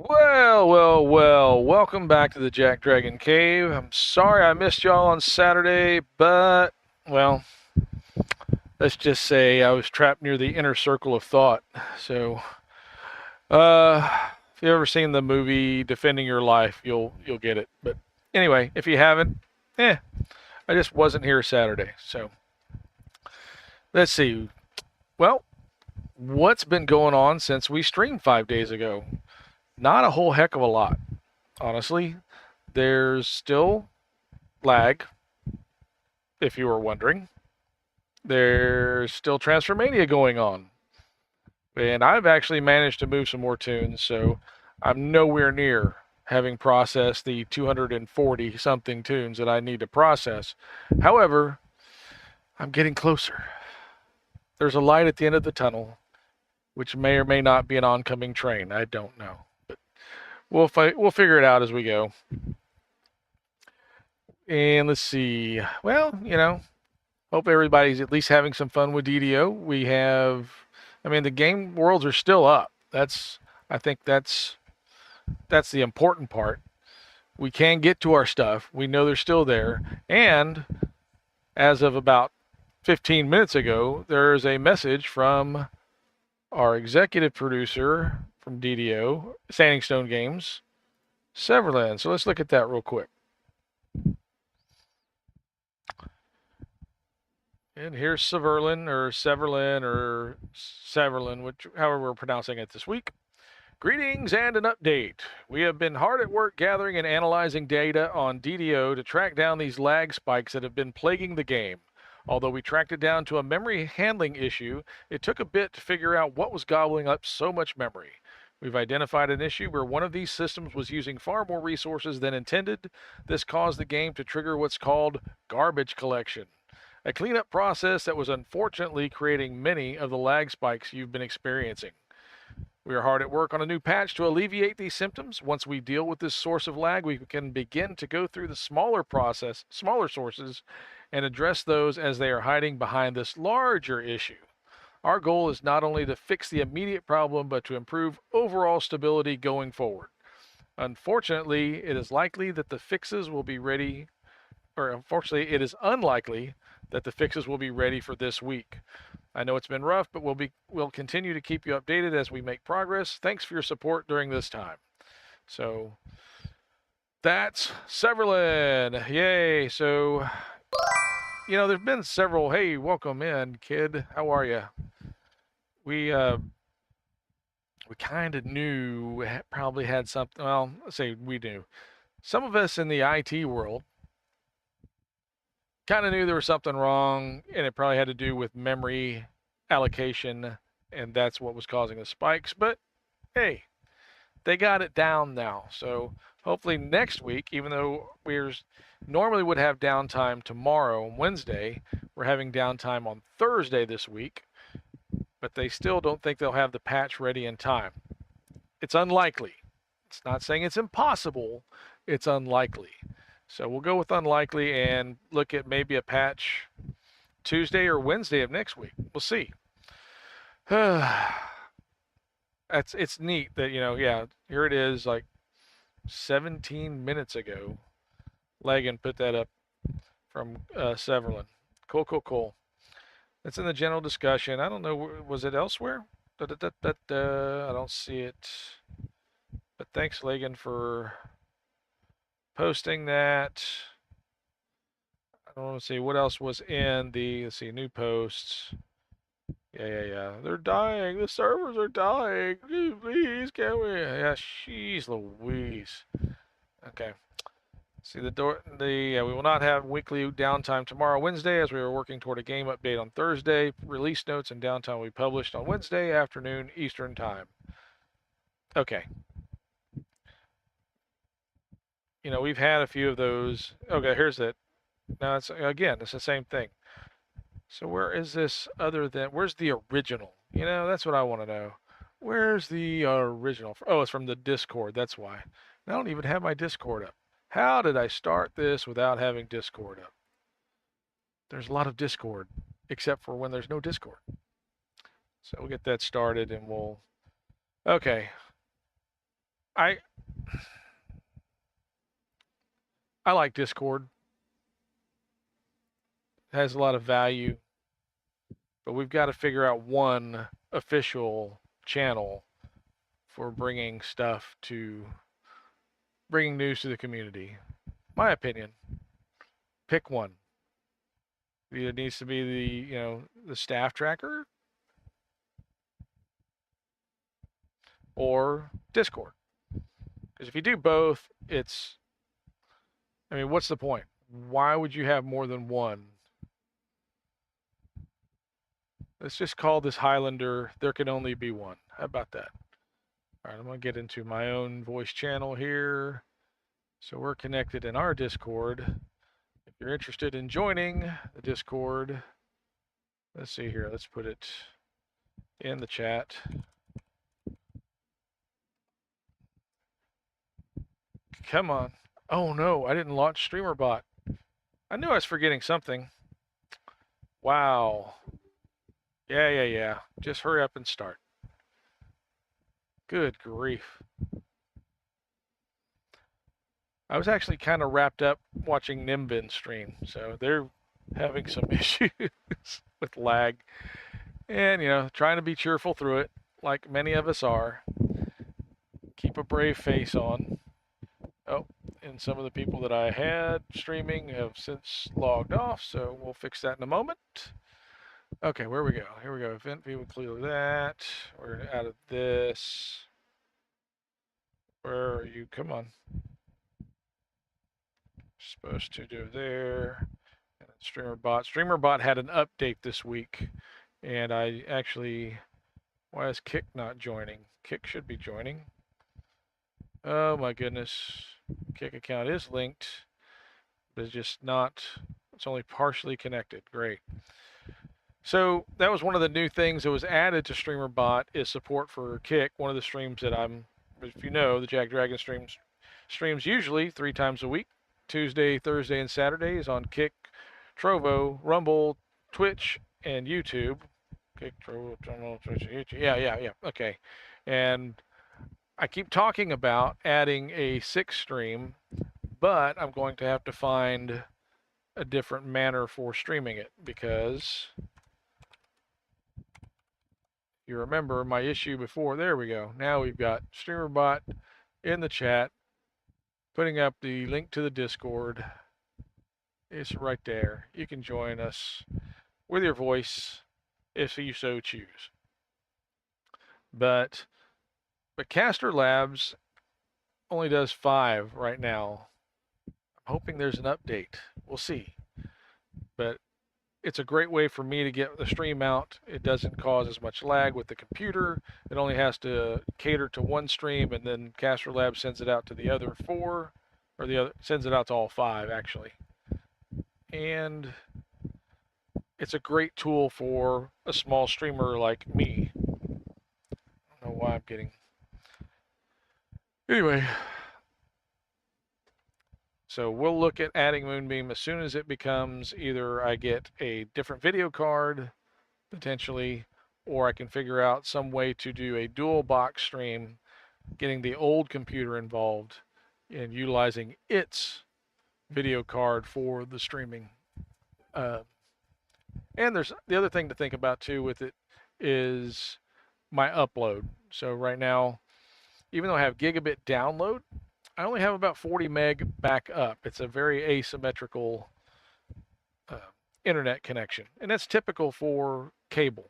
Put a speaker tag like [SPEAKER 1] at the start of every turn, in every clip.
[SPEAKER 1] Well, welcome back to the Jack Dragon Cave. I'm sorry I missed y'all on Saturday, but, well, let's just say I was trapped near the inner circle of thought. So, if you've ever seen the movie Defending Your Life, you'll get it. But anyway, if you haven't, I just wasn't here Saturday. So, let's see. Well, what's been going on since we streamed 5 days ago? Not a whole heck of a lot, honestly. There's still lag, if you were wondering. There's still Transformania going on. And I've actually managed to move some more tunes, so I'm nowhere near having processed the 240 something tunes that I need to process. However, I'm getting closer. There's a light at the end of the tunnel, which may or may not be an oncoming train. I don't know. But we'll figure it out as we go. And let's see. Well, hope everybody's at least having some fun with DDO. The game worlds are still up. I think that's the important part. We can get to our stuff. We know they're still there. And as of about 15 minutes ago, there's a message from our executive producer from DDO, Standing Stone Games, Severlin. So let's look at that real quick. And here's Severlin, however we're pronouncing it this week. Greetings and an update. We have been hard at work gathering and analyzing data on DDO to track down these lag spikes that have been plaguing the game. Although we tracked it down to a memory handling issue, it took a bit to figure out what was gobbling up so much memory. We've identified an issue where one of these systems was using far more resources than intended. This caused the game to trigger what's called garbage collection, a cleanup process that was unfortunately creating many of the lag spikes you've been experiencing. We are hard at work on a new patch to alleviate these symptoms. Once we deal with this source of lag, we can begin to go through the smaller sources, and address those as they are hiding behind this larger issue. Our goal is not only to fix the immediate problem, but to improve overall stability going forward. Unfortunately, it is likely that the fixes will be ready, or unfortunately, it is unlikely that the fixes will be ready for this week. I know it's been rough, but we'll continue to keep you updated as we make progress. Thanks for your support during this time. So that's Severlin. Yay. So, there's been several. Hey, welcome in, kid. How are you? We kind of knew we probably had something. Well, let's say we knew. Some of us in the IT world kind of knew there was something wrong, and it probably had to do with memory allocation, and that's what was causing the spikes. But hey, they got it down now. So hopefully next week, even though we normally would have downtime tomorrow on Wednesday, we're having downtime on Thursday this week, but they still don't think they'll have the patch ready in time. It's unlikely. It's not saying it's impossible. It's unlikely. So we'll go with unlikely and look at maybe a patch Tuesday or Wednesday of next week. We'll see. It's neat that, here it is, like 17 minutes ago. Lagan put that up from Severlin. Cool. It's in the general discussion. I don't know, was it elsewhere? I don't see it. But thanks, Lagan, for posting that. I don't want to see what else was in the, let's see, new posts. Yeah. They're dying. The servers are dying. Please, can we? Yeah, jeez Louise. Okay. See we will not have weekly downtime tomorrow, Wednesday, as we are working toward a game update on Thursday. Release notes and downtime will be published on Wednesday afternoon Eastern time. Okay. We've had a few of those. Okay, here's it. Now it's the same thing. So where is this where's the original? That's what I want to know. Where's the original? Oh, it's from the Discord. That's why. I don't even have my Discord up. How did I start this without having Discord up? There's a lot of Discord, except for when there's no Discord. So we'll get that started and okay. I like Discord. It has a lot of value, but we've got to figure out one official channel for bringing news to the community. My opinion. Pick one. It needs to be the staff tracker or Discord. Because if you do both, what's the point? Why would you have more than one? Let's just call this Highlander, there can only be one. How about that? All right, I'm going to get into my own voice channel here. So we're connected in our Discord. If you're interested in joining the Discord, let's see here. Let's put it in the chat. Come on. Oh no, I didn't launch StreamerBot. I knew I was forgetting something. Wow. Yeah. Just hurry up and start. Good grief. I was actually kind of wrapped up watching Nimbin stream, so they're having some issues with lag. And, trying to be cheerful through it, like many of us are. Keep a brave face on. Oh, and some of the people that I had streaming have since logged off, so we'll fix that in a moment. Okay, where we go? Here we go. Event view, clear that. We're out of this. Where are you? Come on. Supposed to do there. And then StreamerBot. StreamerBot had an update this week, and I actually. Why is Kick not joining? Kick should be joining. Oh my goodness. Kick account is linked, but it's just not. It's only partially connected. Great. So that was one of the new things that was added to StreamerBot is support for Kick. One of the streams that if you know, the JackDrag0n streams usually 3 times a week, Tuesday, Thursday, and Saturday is on Kick, Trovo, Rumble, Twitch, and YouTube. Kick, Trovo, Twitch, YouTube. Yeah. Okay. And I keep talking about adding a 6th stream, but I'm going to have to find a different manner for streaming it because you remember my issue before. There we go. Now we've got StreamerBot in the chat, putting up the link to the Discord. It's right there. You can join us with your voice if you so choose. But Caster Labs only does 5 right now. I'm hoping there's an update. We'll see. But it's a great way for me to get the stream out. It doesn't cause as much lag with the computer. It only has to cater to one stream, and then Caster Labs sends it out to the other 4, or sends it out to all 5 actually. And it's a great tool for a small streamer like me. I don't know why I'm getting. Anyway, so we'll look at adding Moonbeam as soon as it becomes either I get a different video card, potentially, or I can figure out some way to do a dual box stream, getting the old computer involved and utilizing its video card for the streaming. And there's the other thing to think about too with it is my upload. So right now, even though I have gigabit download, I only have about 40 meg back up. It's a very asymmetrical internet connection, and that's typical for cable.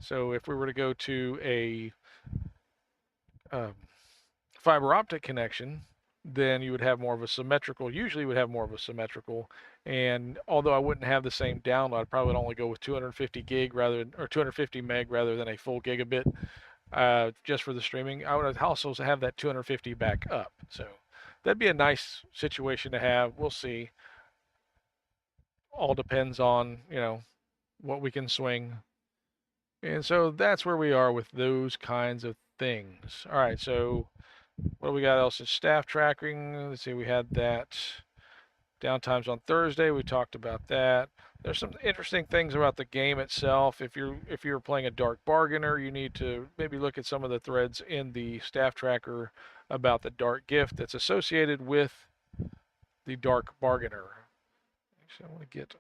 [SPEAKER 1] So if we were to go to a fiber optic connection, then you would have more of a symmetrical, and although I wouldn't have the same download, I probably would only go with 250 gig or 250 meg rather than a full gigabit just for the streaming. I would also have that 250 back up. So that'd be a nice situation to have. We'll see. All depends on, what we can swing. And so that's where we are with those kinds of things. All right, so what do we got else? Is staff tracking. Let's see, we had that. Downtimes on Thursday, we talked about that. There's some interesting things about the game itself. If you're playing a dark bargainer, you need to maybe look at some of the threads in the staff tracker about the dark gift that's associated with the dark bargainer. Actually, I want to get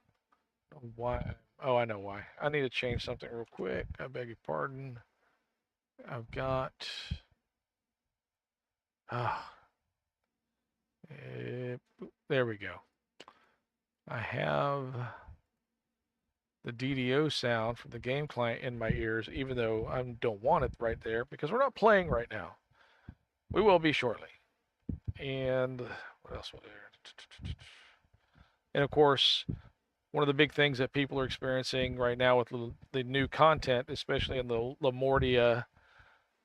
[SPEAKER 1] why. Oh, I know why. I need to change something real quick. I beg your pardon. I've got. Ah, there we go. I have the DDO sound from the game client in my ears, even though I don't want it right there because we're not playing right now. We will be shortly. And what else was there? And of course, one of the big things that people are experiencing right now with the new content, especially in the Lamortia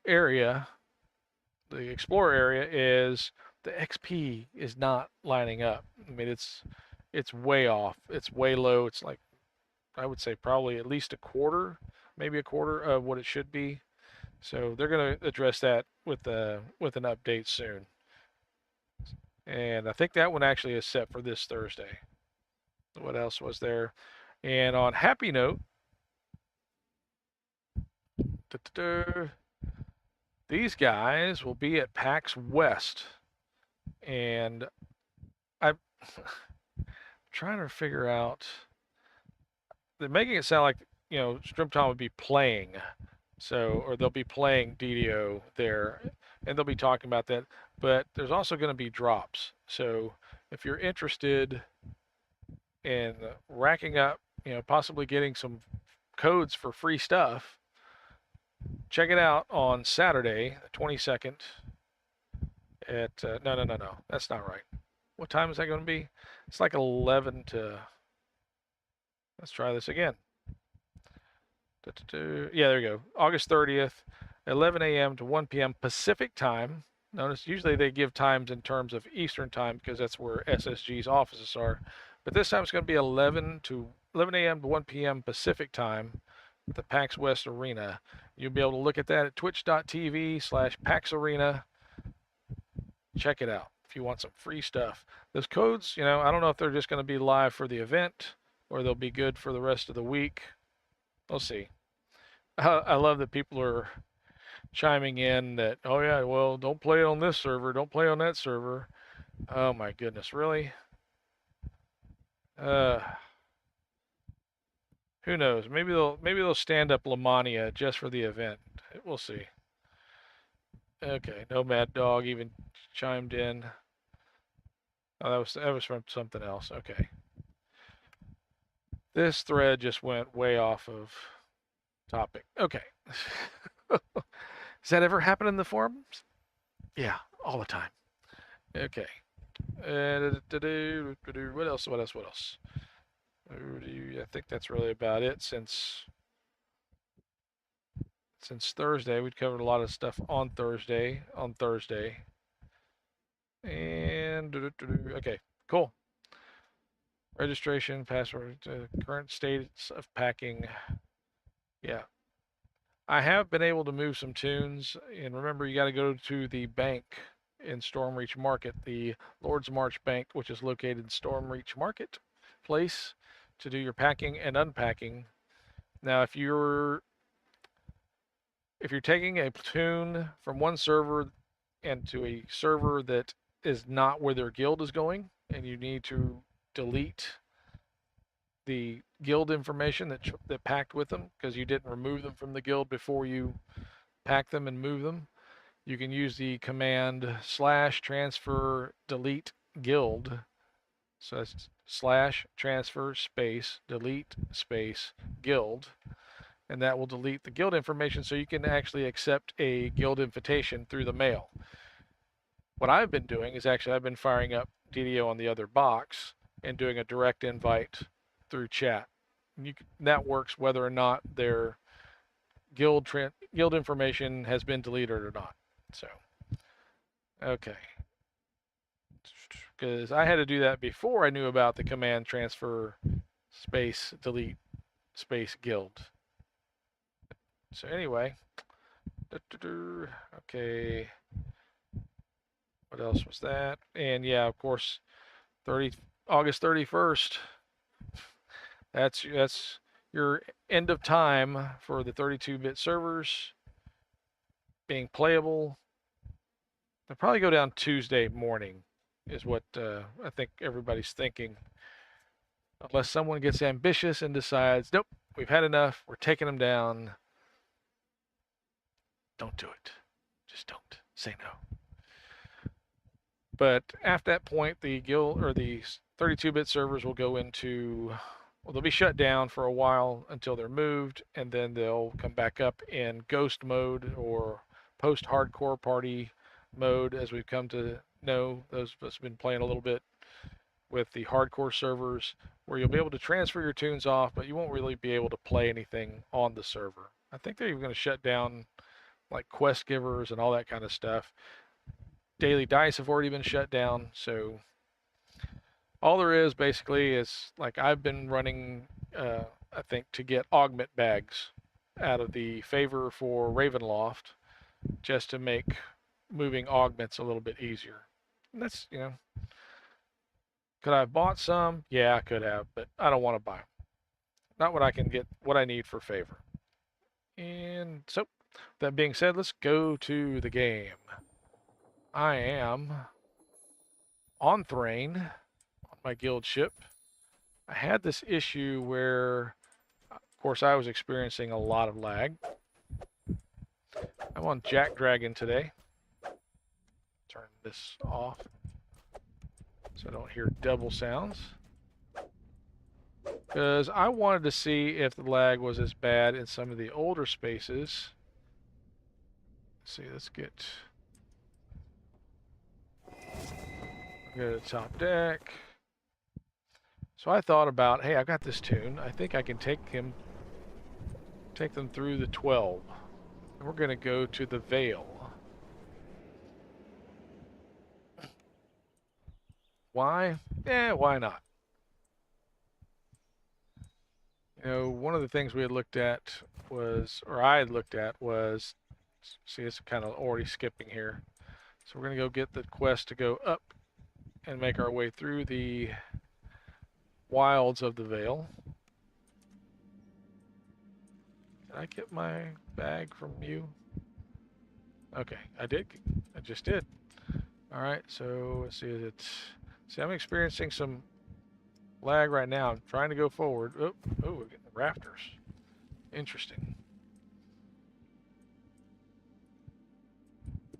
[SPEAKER 1] area, the Explorer area, is the XP is not lining up. I mean, it's way off. It's way low. It's like, I would say probably at least a quarter, maybe a quarter of what it should be. So they're going to address that with an update soon. And I think that one actually is set for this Thursday. What else was there? And on happy note, these guys will be at PAX West. And I'm trying to figure out, they're making it sound like, Strimton would be playing. So, or they'll be playing DDO there, and they'll be talking about that. But there's also going to be drops. So if you're interested in racking up, possibly getting some codes for free stuff, check it out on Saturday, the 22nd at, no, that's not right. What time is that going to be? It's like 11 to, let's try this again. Yeah, there you go. August 30th, 11 a.m. to 1 p.m. Pacific time. Notice usually they give times in terms of Eastern time because that's where SSG's offices are. But this time it's going to be 11 a.m. to 1 p.m. Pacific time at the PAX West Arena. You'll be able to look at that at twitch.tv/PAX Arena. Check it out if you want some free stuff. Those codes, I don't know if they're just going to be live for the event or they'll be good for the rest of the week. We'll see. I love that people are chiming in that, oh yeah, well, don't play on this server, don't play on that server. Oh my goodness, really? Who knows? Maybe they'll stand up Lamania just for the event. We'll see. Okay, no Mad Dog even chimed in. Oh, that was from something else. Okay. This thread just went way off of topic. Okay. Does that ever happen in the forums? Yeah, all the time. Okay. What else? I think that's really about it since Thursday. We've covered a lot of stuff on Thursday. And okay, cool. Registration, password, current status of packing. Yeah. I have been able to move some tunes, and remember, you got to go to the bank in Stormreach Market, the Lord's March Bank, which is located in Stormreach Market place, to do your packing and unpacking. Now, if you're taking a tune from one server and to a server that is not where their guild is going, and you need to delete the guild information that packed with them because you didn't remove them from the guild before you pack them and move them, you can use the command /transfer delete guild. So that's /transfer space delete space guild, and that will delete the guild information so you can actually accept a guild invitation through the mail. What I've been doing is actually I've been firing up DDO on the other box and doing a direct invite through chat. That works whether or not their guild information has been deleted or not. So, okay. Because I had to do that before I knew about the command transfer space delete space guild. So anyway, okay. What else was that? And yeah, of course, August 31st. That's your end of time for the 32-bit servers being playable. I'll probably go down Tuesday morning is what I think everybody's thinking. Unless someone gets ambitious and decides, nope, we've had enough, we're taking them down. Don't do it. Just don't. Say no. But after that point, the guild or the 32-bit servers will go into, well, they'll be shut down for a while until they're moved, and then they'll come back up in ghost mode or post-hardcore party mode, as we've come to know. Those of us have been playing a little bit with the hardcore servers, where you'll be able to transfer your tunes off, but you won't really be able to play anything on the server. I think they're even going to shut down like quest givers and all that kind of stuff. Daily dice have already been shut down, so all there is basically is, like, I've been running, I think, to get augment bags out of the favor for Ravenloft, just to make moving augments a little bit easier. And that's, you know, could I have bought some? Yeah, I could have, but I don't want to buy them. Not what I can get, what I need for favor. And so, that being said, let's go to the game. I am on Thrane, on my guild ship. I had this issue where, of course, I was experiencing a lot of lag. I'm on JackDrag0n today. Turn this off so I don't hear double sounds, because I wanted to see if the lag was as bad in some of the older spaces. Let's see, let's go to the top deck. So I thought about, hey, I've got this tune. I think I can take them through the 12. And we're going to go to the Vale. Why? Why not? You know, one of the things we had looked at was, or I had looked at was, see, it's kind of already skipping here. So we're going to go get the quest to go up and make our way through the wilds of the Vale. Did I get my bag from you? Okay, I did. I just did. All right, so let's see. See, I'm experiencing some lag right now. I'm trying to go forward. Oh, we're getting the rafters. Interesting.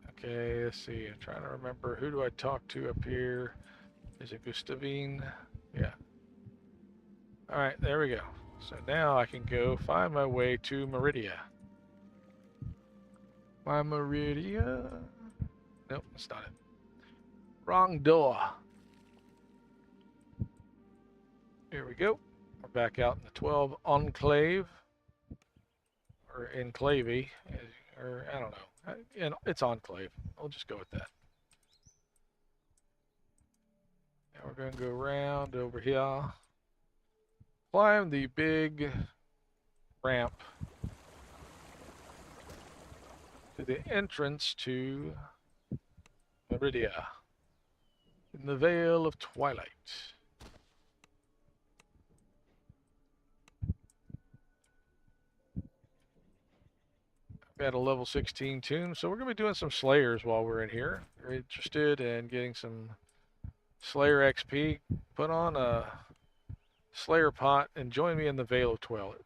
[SPEAKER 1] Okay, let's see. I'm trying to remember, who do I talk to up here? Is it Gustavine? Yeah. All right, there we go. So now I can go find my way to Meridia. My Meridia? Nope, that's not it. Wrong door. Here we go. We're back out in the 12 Enclave. Or Enclave, or I don't know. It's Enclave. I'll just go with that. Now we're going to go around over here. Climb the big ramp to the entrance to Meridia in the Vale of Twilight. Got a level 16 tune, so we're going to be doing some Slayers while we're in here. We're interested in getting some Slayer XP. Put on a Slayer pot and join me in the Vale of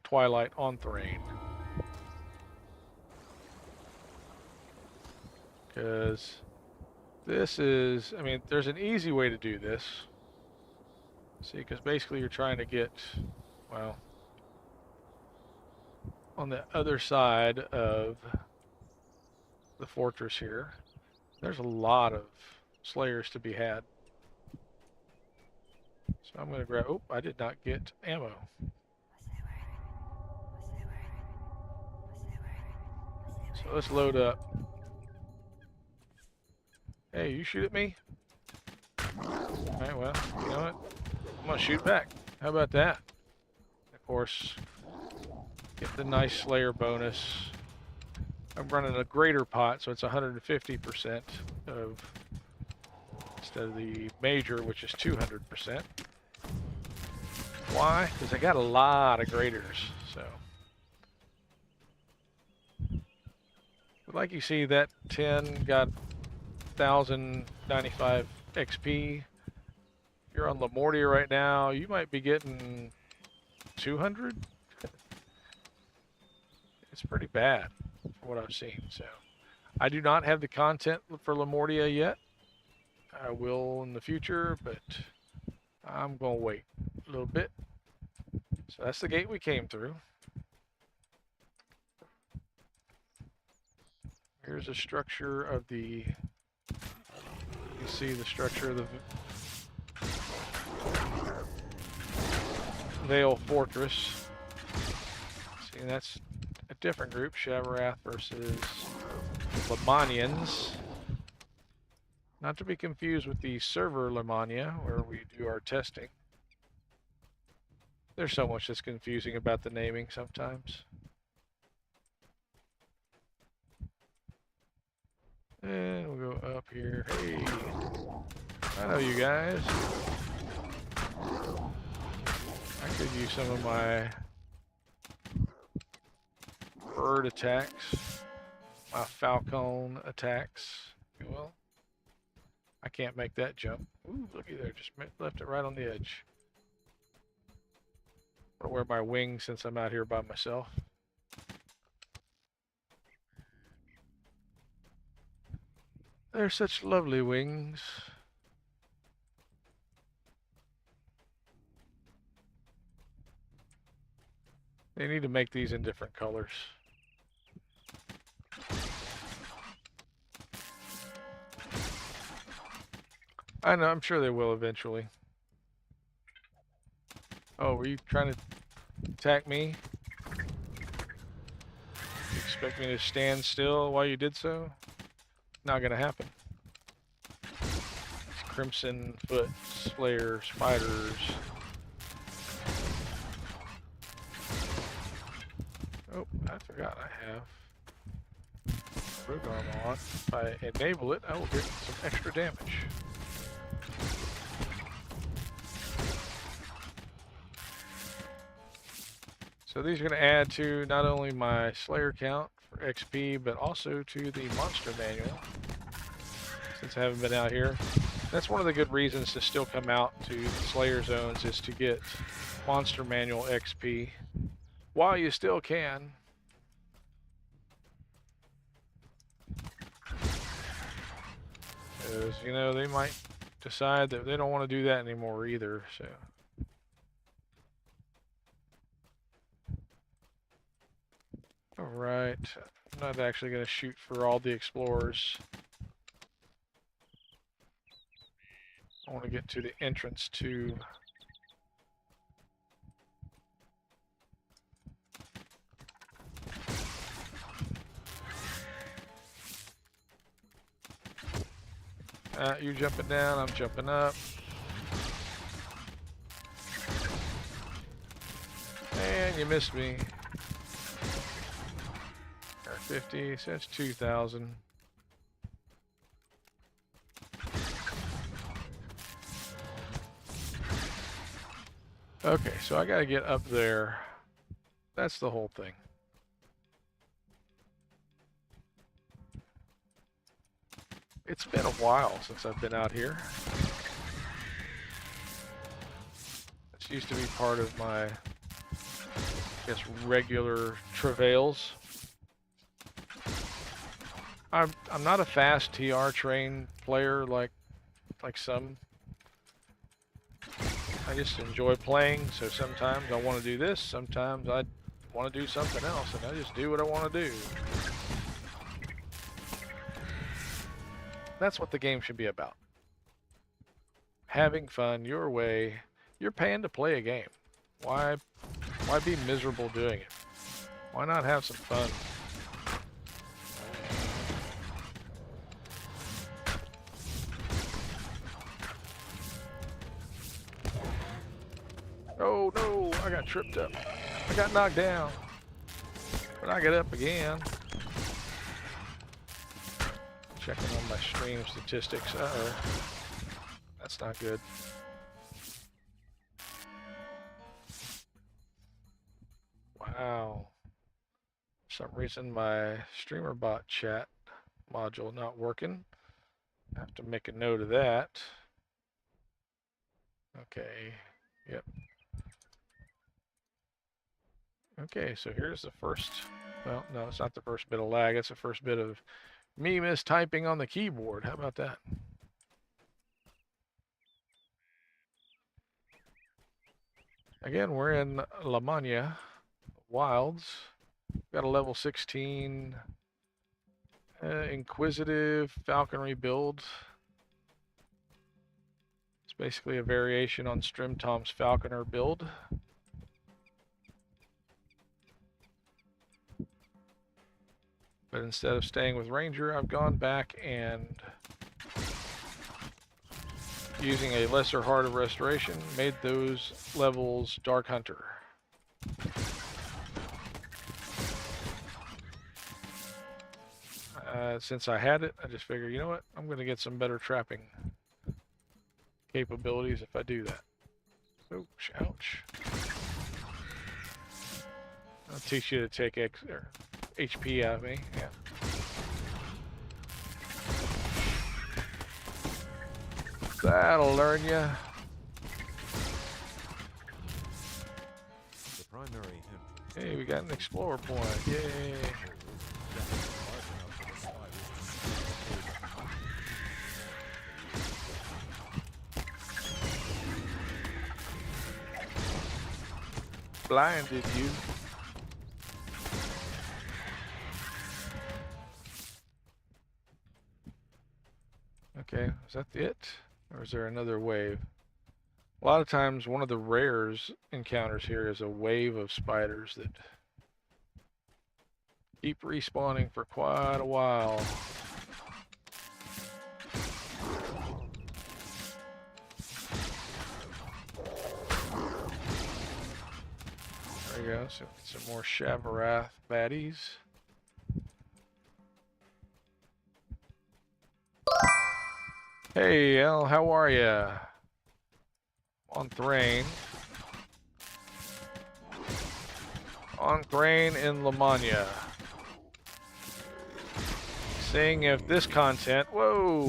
[SPEAKER 1] Twilight on Thrane. Because this is, I mean, there's an easy way to do this. See, because basically you're trying to get, well, on the other side of the fortress here, there's a lot of Slayers to be had. So I'm going to grab, oh, I did not get ammo. So let's load up. Hey, you shoot at me? Alright, well, you know what? I'm going to shoot back. How about that? Of course, get the nice Slayer bonus. I'm running a greater pot, so it's 150% of, instead of the major, which is 200%. Why? Because I got a lot of graders, so. But like you see, that 10 got 1,095 XP. If you're on Lamortia right now, you might be getting 200. It's pretty bad from what I've seen. So I do not have the content for Lamortia yet. I will in the future, but I'm going to wait a little bit. So that's the gate we came through. Here's the structure of the, you see the structure of the Vale Fortress. See, that's a different group, Shavarath versus Lemanians. Not to be confused with the server Lemania, where we do our testing. There's so much that's confusing about the naming sometimes. And we'll go up here. Hey, I know you guys. I could use some of my bird attacks, my falcon attacks, if you will. I can't make that jump. Ooh, looky there, just left it right on the edge. I'll wear my wings since I'm out here by myself. They're such lovely wings. They need to make these in different colors. I know, I'm sure they will eventually. Oh, were you trying to attack me? You expect me to stand still while you did so? Not gonna happen. These Crimson Foot Slayer spiders. Oh, I forgot I have root arm on. If I enable it, I will get some extra damage. So these are going to add to not only my Slayer count for XP, but also to the monster manual. Since I haven't been out here, that's one of the good reasons to still come out to the Slayer zones, is to get monster manual XP while you still can. Because, you know, they might decide that they don't want to do that anymore either, so. Alright, I'm not actually going to shoot for all the explorers. I want to get to the entrance to you're jumping down, I'm jumping up. And you missed me. 50, so that's 2,000. Okay, so I gotta get up there. That's the whole thing. It's been a while since I've been out here. This used to be part of my, I guess, regular travails. I'm not a fast TR train player like some. I just enjoy playing, so sometimes I want to do this, sometimes I want to do something else, and I just do what I want to do. That's what the game should be about. Having fun your way. You're paying to play a game. Why be miserable doing it? Why not have some fun? Oh no, I got tripped up. I got knocked down. But I get up again. Checking on my stream statistics. Uh-oh. That's not good. Wow. For some reason my streamer bot chat module not working. Have to make a note of that. Okay, yep. Okay, so here's the first, well, no, it's not the first bit of lag. It's the first bit of me mistyping on the keyboard. How about that? Again, we're in La Mania Wilds. Got a level 16 Inquisitive Falconry build. It's basically a variation on Strimtom's Falconer build. But instead of staying with Ranger, I've gone back and, using a lesser Heart of Restoration, made those levels Dark Hunter. Since I had it, I just figured, you know what, I'm going to get some better trapping capabilities if I do that. Ouch, ouch. I'll teach you to take HP out of me, yeah. That'll learn you.
[SPEAKER 2] The primary
[SPEAKER 1] Hey, we got an explorer point. Yay. Blinded you. Okay, is that it? Or is there another wave? A lot of times one of the rares encounters here is a wave of spiders that keep respawning for quite a while. There we go, so some more Shavarath baddies. Hey, El, how are ya? On Thrane. On Thrane in Lamania. Seeing if this content, whoa,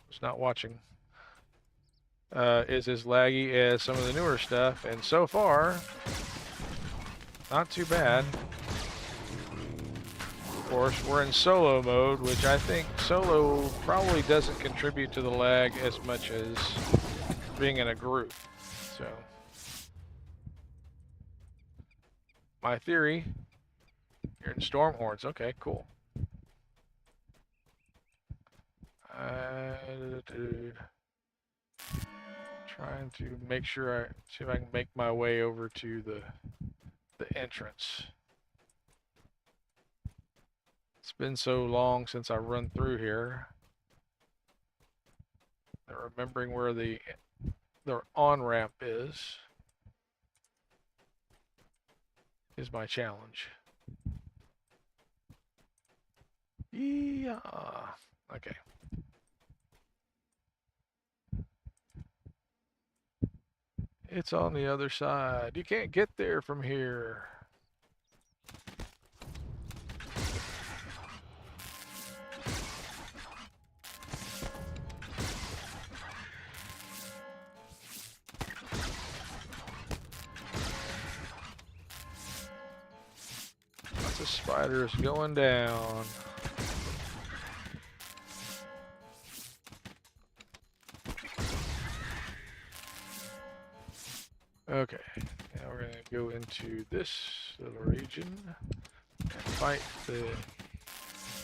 [SPEAKER 1] was not watching, is as laggy as some of the newer stuff, and so far, not too bad. Of course, we're in solo mode, which I think solo probably doesn't contribute to the lag as much as being in a group. So, my theory, you're in Stormhorns. Okay, cool. Trying to make sure see if I can make my way over to the entrance. It's been so long since I run through here. Remembering where the on-ramp is my challenge. Yeah. Okay. It's on the other side. You can't get there from here. Lots of spiders going down. Okay, now we're going to go into this little region and fight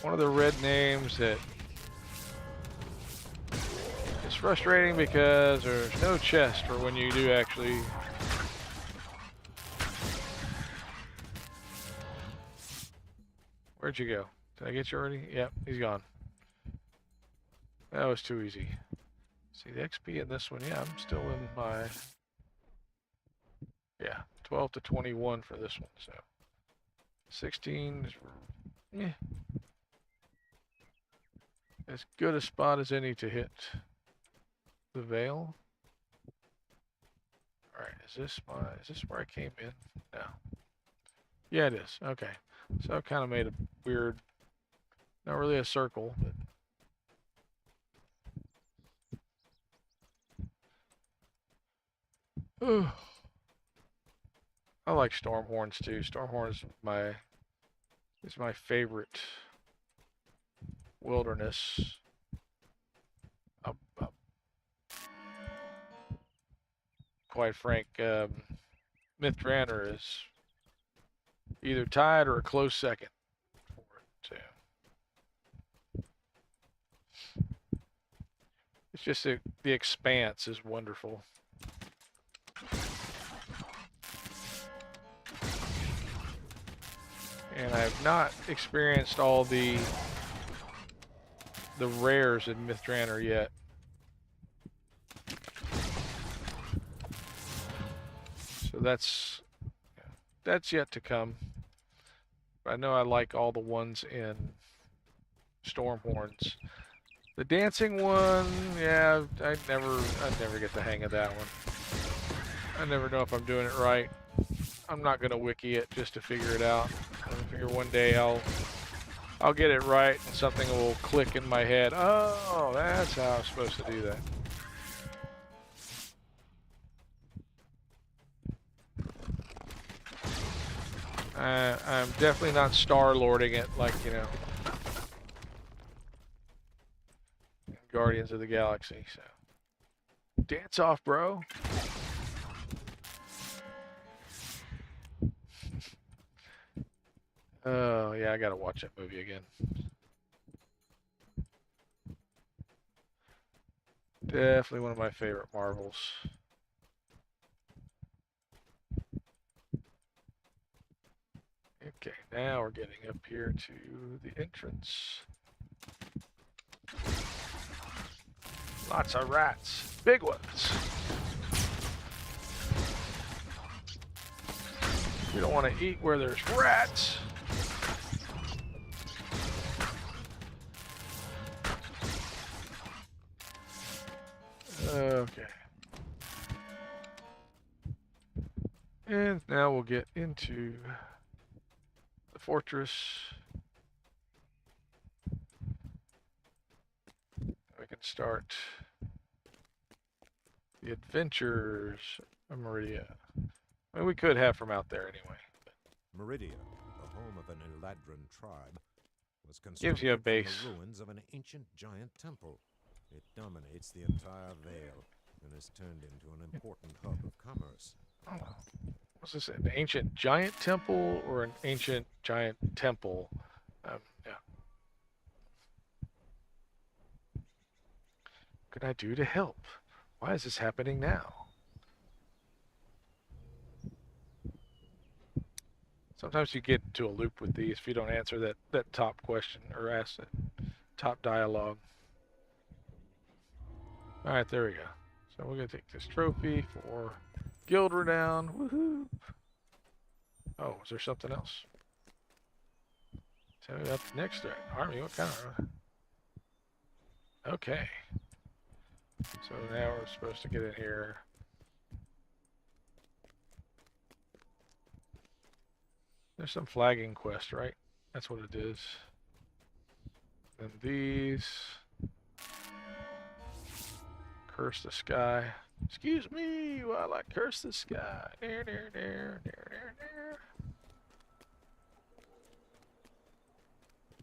[SPEAKER 1] one of the red names that is frustrating because there's no chest for when you do actually. Where'd you go? Did I get you already? Yep, he's gone. That was too easy. See the XP in this one? Yeah, I'm still in my... Yeah, 12 to 21 for this one, so 16 is, yeah, as good a spot as any to hit the veil. All right, is this where I came in? No. Yeah, it is. Okay, so I kind of made a weird, not really a circle, but I like storm horns too. Storm horns is my favorite wilderness. Quite frank, Mithranor is either tied or a close second for it too. It's just the expanse is wonderful. And I've not experienced all the rares in Mithranor yet. So that's yet to come. But I know I like all the ones in Stormhorns. The dancing one, yeah, I'd never get the hang of that one. I never know if I'm doing it right. I'm not gonna wiki it just to figure it out. I figure one day I'll get it right and something will click in my head. Oh, that's how I'm supposed to do that. I'm definitely not star-lording it like, you know, Guardians of the Galaxy, so. Dance off, bro. Oh, yeah, I gotta watch that movie again. Definitely one of my favorite Marvels. Okay, now we're getting up here to the entrance. Lots of rats. Big ones. You don't want to eat where there's rats. Okay. And now we'll get into the fortress. We can start the adventures of Meridia. I mean, we could have from out there anyway.
[SPEAKER 2] Meridia, the home of an Eladrin tribe, was
[SPEAKER 1] Gives you a
[SPEAKER 2] constructed
[SPEAKER 1] base.
[SPEAKER 2] from the ruins of an ancient giant temple. It dominates the entire Vale and has turned into an important hub of commerce.
[SPEAKER 1] Oh, what's this? An ancient giant temple or an ancient giant temple? Yeah. What can I do to help? Why is this happening now? Sometimes you get into a loop with these if you don't answer that top question or ask that top dialogue. All right, there we go. So we're going to take this trophy for guild renown. Woohoo! Oh, is there something else? Tell me about the next threat. Army, what kind of... Okay. So now we're supposed to get in here. There's some flagging quest, right? That's what it is. And these... Curse the sky. Excuse me while I curse the sky. There.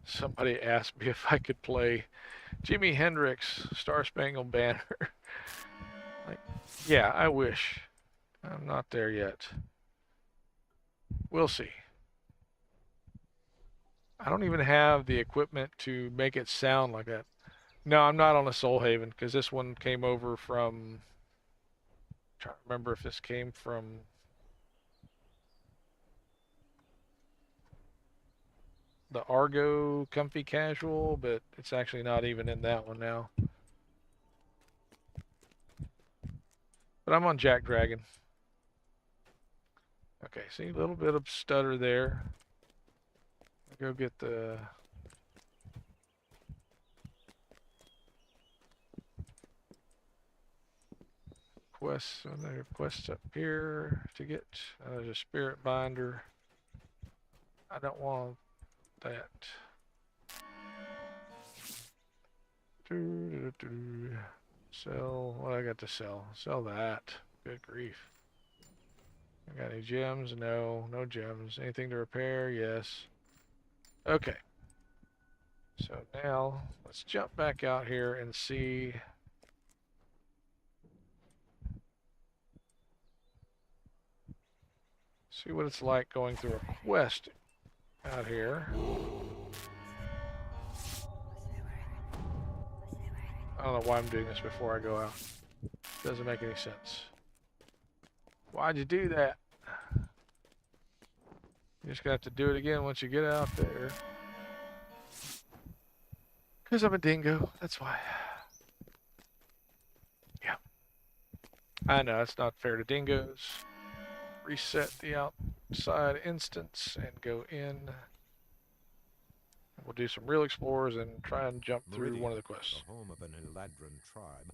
[SPEAKER 1] Somebody asked me if I could play Jimi Hendrix, Star Spangled Banner. Like, yeah, I wish. I'm not there yet. We'll see. I don't even have the equipment to make it sound like that. No, I'm not on a Soul Haven because this one came over from... I'm trying to remember if this came from... the Argo Comfy Casual, but it's actually not even in that one now. But I'm on JackDrag0n. Okay, see, a little bit of stutter there. I'll go get the... quests. There are quests up here to get. There's a spirit binder. I don't want that. Sell what I got to sell. Sell that. Good grief. I got any gems? No, no gems. Anything to repair? Yes. Okay. So now let's jump back out here and see. See what it's like going through a quest out here. I don't know why I'm doing this before I go out. Doesn't make any sense. Why'd you do that? You're just gonna have to do it again once you get out there. Because I'm a dingo, that's why. Yeah. I know, it's not fair to dingoes. Reset the outside instance and go in. We'll do some real explorers and try and jump through one of the quests.
[SPEAKER 2] The home of an Eladrin tribe,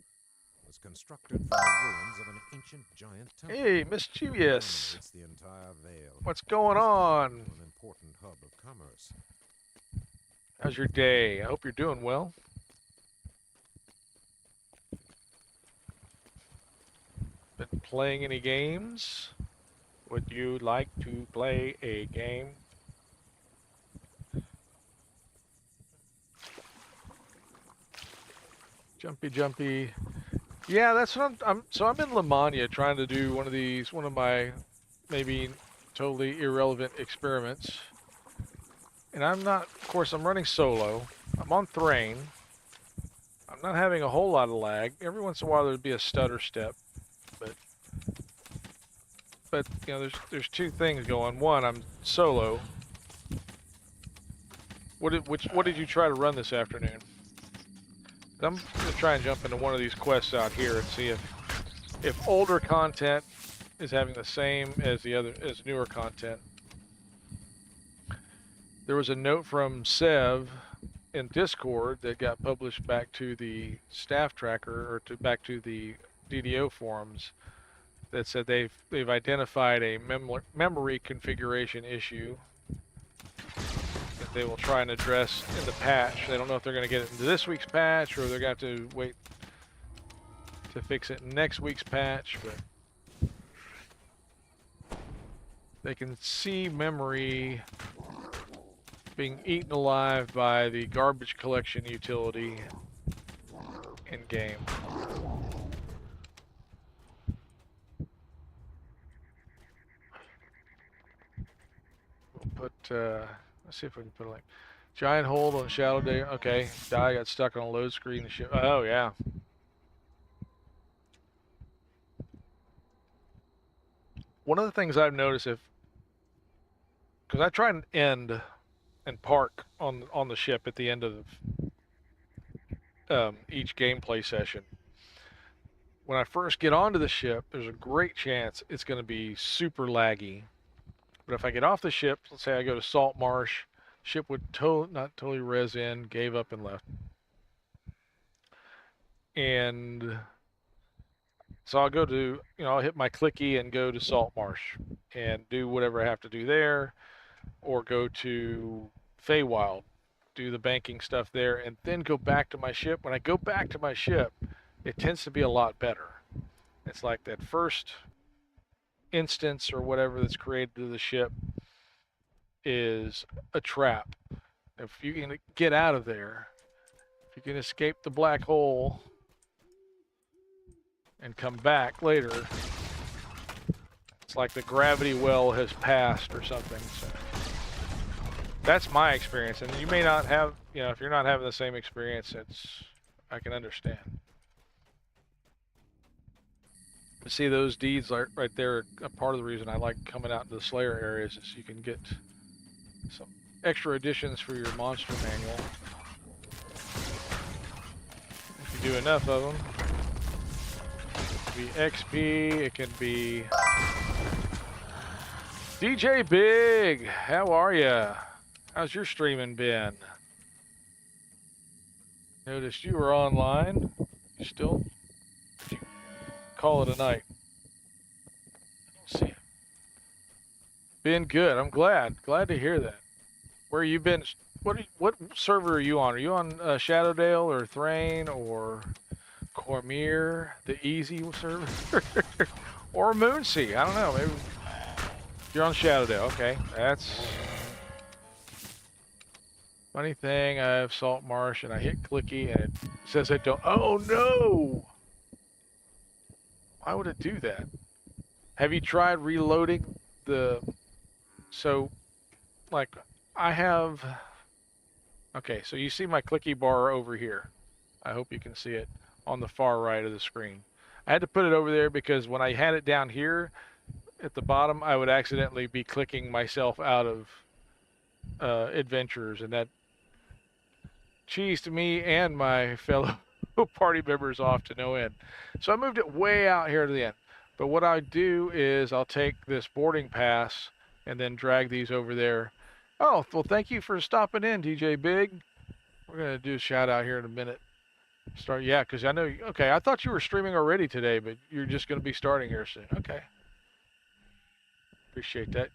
[SPEAKER 2] was constructed from the ruins of an ancient giant temple.
[SPEAKER 1] Hey, mischievous!
[SPEAKER 2] It's the entire Vale.
[SPEAKER 1] What's going on?
[SPEAKER 2] An important hub of commerce.
[SPEAKER 1] How's your day? I hope you're doing well. Been playing any games? Would you like to play a game? Jumpy, jumpy. Yeah, that's what I'm in Lamania trying to do one of my maybe totally irrelevant experiments. And I'm running solo. I'm on Thrane. I'm not having a whole lot of lag. Every once in a while there'd be a stutter step, but you know, there's two things going. One, I'm solo. What did you try to run this afternoon? I'm gonna try and jump into one of these quests out here and see if older content is having the same as newer content. There was a note from Sev in Discord that got published back to the staff tracker or back to the DDO forums that said they've identified a memory configuration issue that they will try and address in the patch. They don't know if they're going to get it into this week's patch or they're going to have to wait to fix it in next week's patch, but they can see memory being eaten alive by the garbage collection utility in game. We'll put, let's see if we can put a link. Giant hold on Shadow Day. Okay, die got stuck on a load screen and shit. Oh, yeah. One of the things I've noticed because I try and end and park on the ship at the end of each gameplay session. When I first get onto the ship, there's a great chance it's going to be super laggy. But if I get off the ship, let's say I go to Salt Marsh, ship would not totally res in, gave up and left. And so I'll go to, I'll hit my clicky and go to Salt Marsh and do whatever I have to do there, or go to Feywild, do the banking stuff there, and then go back to my ship. When I go back to my ship, it tends to be a lot better. It's like that first instance or whatever that's created to the ship is a trap. If you can get out of there, if you can escape the black hole and come back later, it's like the gravity well has passed or something. So that's my experience, and you may not have, if you're not having the same experience, I can understand. But see, those deeds right there, a part of the reason I like coming out into the Slayer areas is you can get some extra additions for your monster manual. If you do enough of them. It can be XP, it can be... DJ Big, how are ya? How's your streaming been? Noticed you were online. You still? Did you call it a night? Let's see. Been good. I'm glad. Glad to hear that. Where you been? What server are you on? Are you on Shadowdale or Thrane or Cormier, the easy server, or Moonsea? I don't know. Maybe You're on Shadowdale. Okay, that's funny thing. I have Salt Marsh and I hit clicky and it says I don't. Oh no! Why would it do that? Have you tried reloading the? So, like, I have. Okay, so you see my clicky bar over here. I hope you can see it on the far right of the screen. I had to put it over there because when I had it down here at the bottom, I would accidentally be clicking myself out of adventures, and that cheesed me and my fellow party members off to no end. So I moved it way out here to the end. But what I do is I'll take this boarding pass and then drag these over there. Oh, well, thank you for stopping in, DJ Big. We're going to do a shout out here in a minute. Yeah, because I know, okay, I thought you were streaming already today, but you're just going to be starting here soon. Okay. Appreciate that.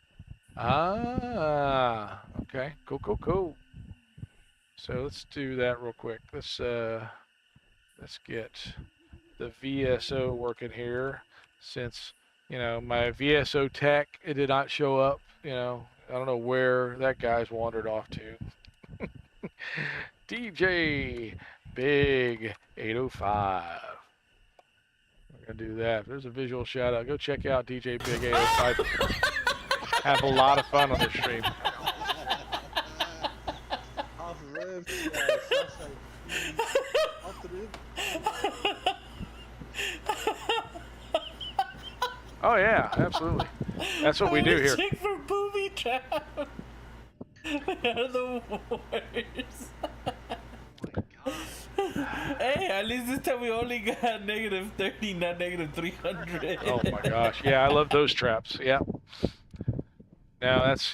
[SPEAKER 1] Ah, okay. Cool. So let's do that real quick. Let's get the VSO working here, since my VSO tech, it did not show up. I don't know where that guy's wandered off to. DJ Big 805. We're gonna do that. There's a visual shout out. Go check out DJ Big 805. Have a lot of fun on the stream. Oh yeah, absolutely. That's what we do here.
[SPEAKER 3] Check for booby trap. They're the worst. Hey, at least this time we only got -30, not -300.
[SPEAKER 1] Oh my gosh. Yeah, I love those traps. Yeah. No, it's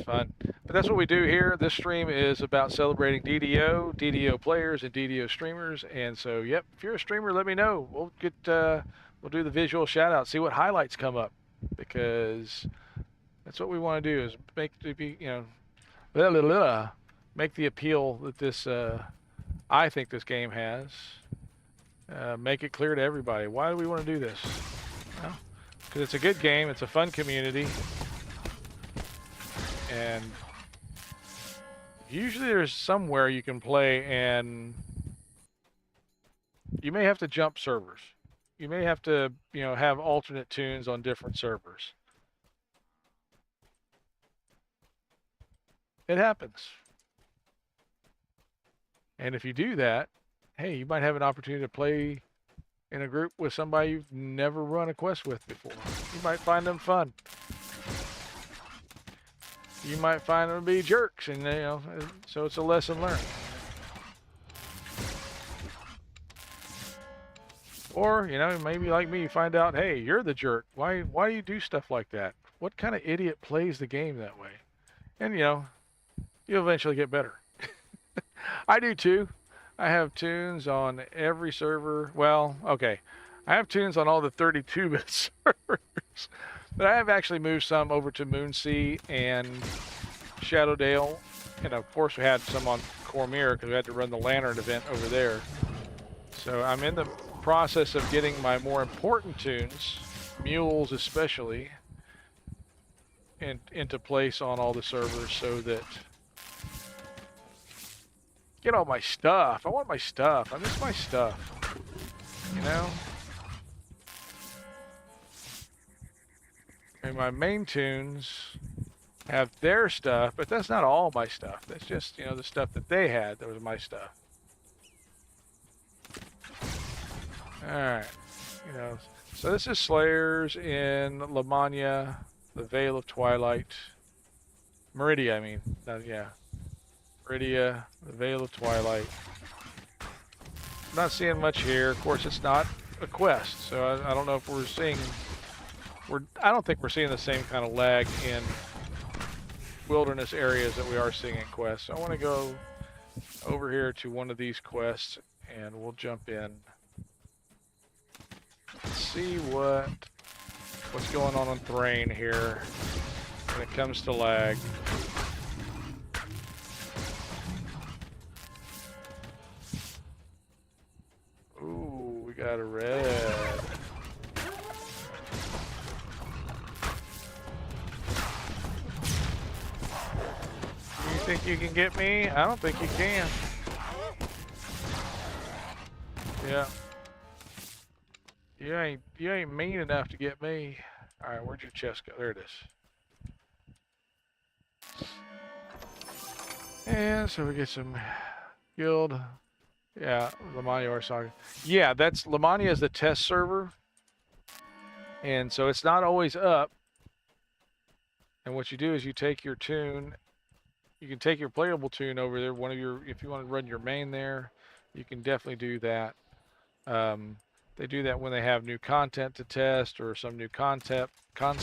[SPEAKER 1] fun. But that's what we do here. This stream is about celebrating DDO players, and DDO streamers. And so, yep, if you're a streamer, let me know. We'll do the visual shout out, see what highlights come up, because that's what we want to do, is make make the appeal that this I think this game has. Make it clear to everybody. Why do we want to do this? Well, because it's a good game. It's a fun community. And usually there's somewhere you can play, and you may have to jump servers. You may have to, have alternate tunes on different servers. It happens. And if you do that, hey, you might have an opportunity to play in a group with somebody you've never run a quest with before. You might find them fun. You might find them to be jerks, and so it's a lesson learned. Or, maybe like me, you find out, hey, you're the jerk. Why do you do stuff like that? What kind of idiot plays the game that way? And, you'll eventually get better. I do too. I have tunes on every server. Well, okay. I have tunes on all the 32-bit servers. But I have actually moved some over to Moonsea and Shadowdale. And of course we had some on Cormyr because we had to run the Lantern event over there. So I'm in the process of getting my more important tunes, mules especially, into place on all the servers, so that get all my stuff. I want my stuff. I miss my stuff. And my main tunes have their stuff, but that's not all my stuff. That's just, the stuff that they had that was my stuff. Alright. So this is Slayers in Lamania, the Veil of Twilight. Meridia, I mean. Yeah. Meridia, the Veil of Twilight. Not seeing much here. Of course, it's not a quest, so I don't know if we're seeing... I don't think we're seeing the same kind of lag in wilderness areas that we are seeing in quests. So I want to go over here to one of these quests, and we'll jump in. See what's going on Thrane here when it comes to lag. Ooh, we got a red. think you can get me? I don't think you can. Yeah. You ain't mean enough to get me. Alright, where'd your chest go? There it is. And so we get some guild. Yeah, Lamania Saga. Yeah, that's Lamania is the test server. And so it's not always up. And what you do is you take your tune, you can take your playable tune over there. If you want to run your main there, you can definitely do that. They do that when they have new content to test or some new concept, a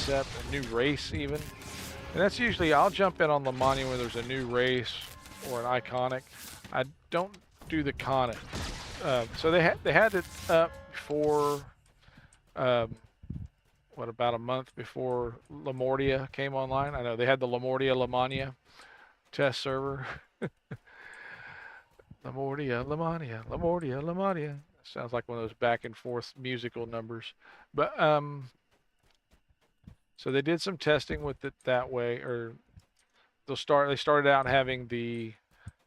[SPEAKER 1] new race even. And that's usually, I'll jump in on Lamania when there's a new race or an iconic. I don't do the con it. So they had it up before, about a month before Lamortia came online. I know they had the Lamania test server. Lamortia. Sounds like one of those back and forth musical numbers. But so they did some testing with it that way, or they started out having the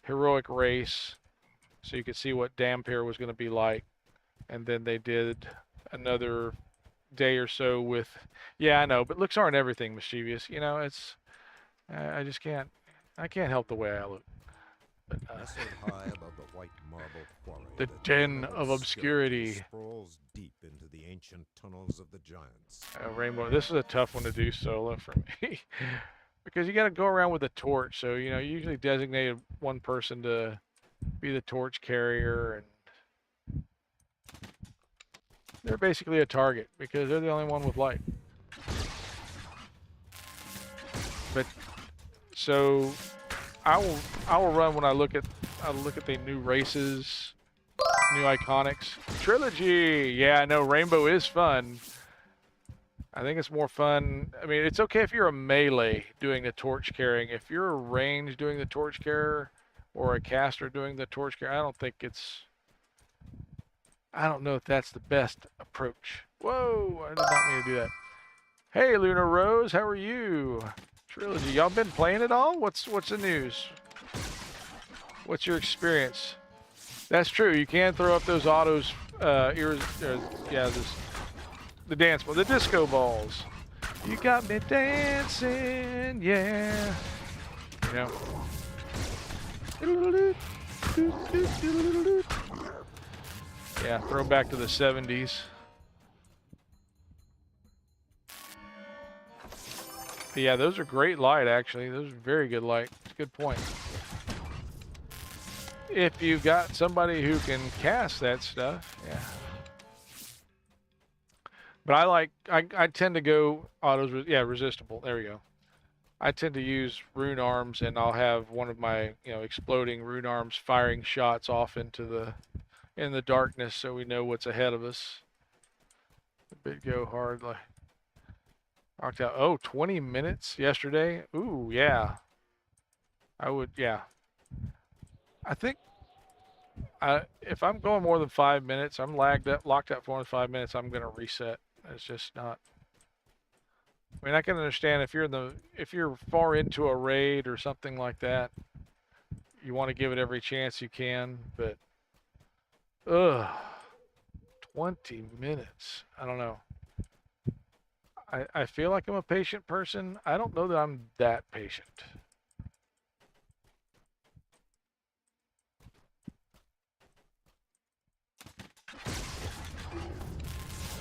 [SPEAKER 1] heroic race, so you could see what Dampere was going to be like, and then they did another day or so with, yeah, I know, but looks aren't everything, Mischievous. You know, it's I can't help the way I look. But,
[SPEAKER 2] Nestled high above the white marble quarry,
[SPEAKER 1] the den of obscurity
[SPEAKER 2] sprawls deep into the ancient tunnels of the giants.
[SPEAKER 1] Rainbow. This is a tough one to do solo for me because you got to go around with a torch. So you usually designated one person to be the torch carrier, and they're basically a target because they're the only one with light. But so I will run when I look at the new races, new iconics. Trilogy. Yeah, I know Rainbow is fun. I think it's more fun. I mean, it's okay if you're a melee doing the torch carrying. If you're a range doing the torch carrier or a caster doing the torch carrier, I don't know if that's the best approach. Whoa, I did not mean to do that. Hey, Lunar Rose, how are you? Trilogy, y'all been playing it all? What's the news? What's your experience? That's true. You can throw up those autos. The dance ball, the disco balls. You got me dancing, yeah. Yeah, throw back to the 70s. But yeah, those are great light, actually. Those are very good light. It's a good point. If you've got somebody who can cast that stuff, yeah. But I tend to go autos, resistible. There we go. I tend to use rune arms, and I'll have one of my, exploding rune arms firing shots off in the darkness, so we know what's ahead of us. A bit go hard, like knocked out. 20 minutes yesterday. Ooh, yeah. I would, yeah. I think if I'm going more than 5 minutes, I'm locked up for more than 5 minutes, I'm gonna reset. It's just not. I mean, I can understand if you're far into a raid or something like that, you want to give it every chance you can, but 20 minutes. I don't know. I feel like I'm a patient person. I don't know that I'm that patient.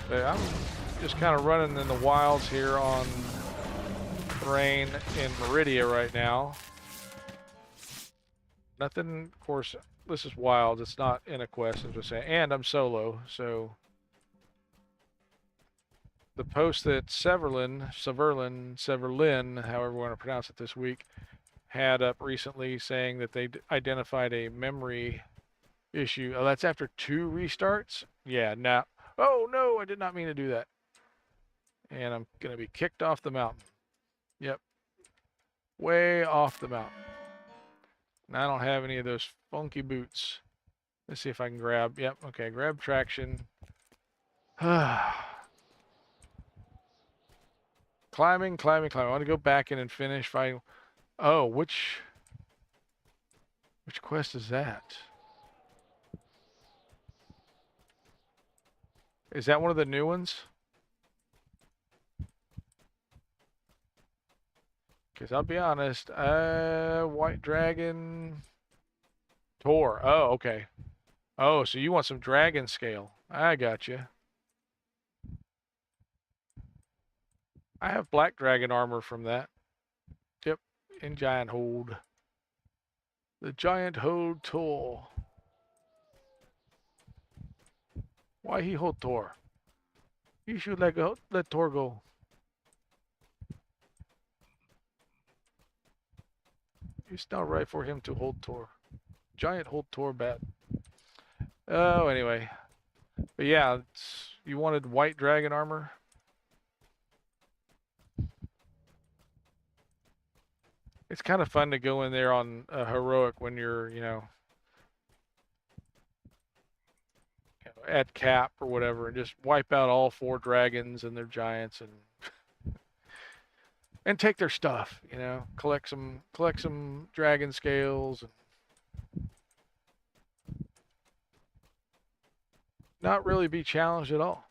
[SPEAKER 1] But I'm just kind of running in the wilds here on Thrane in Meridia right now. Nothing, of course, this is wild. It's not in a quest, I'm just saying. And I'm solo, so the post that Severlin, however you want to pronounce it this week, had up recently saying that they identified a memory issue. Oh, that's after 2 restarts? Yeah, now. Oh, no, I did not mean to do that. And I'm going to be kicked off the mountain. Yep. Way off the mountain. And I don't have any of those funky boots. Let's see if I can grab. Yep, okay, grab traction. Climbing. I want to go back in and finish fighting. Oh, which Which quest is that? Is that one of the new ones? Because I'll be honest, White Dragon Tor. Oh, okay. Oh, so you want some dragon scale. I got you. I have black dragon armor from that. Yep, in Giant Hold. The Giant Hold Tor. Why he hold Tor? You should let Tor go. It's not right for him to hold Tor. Giant hold Tor bad. Oh, anyway. But yeah, you wanted white dragon armor? It's kind of fun to go in there on a heroic when you're, at cap or whatever, and just wipe out all 4 dragons and their giants and take their stuff, collect some dragon scales and not really be challenged at all.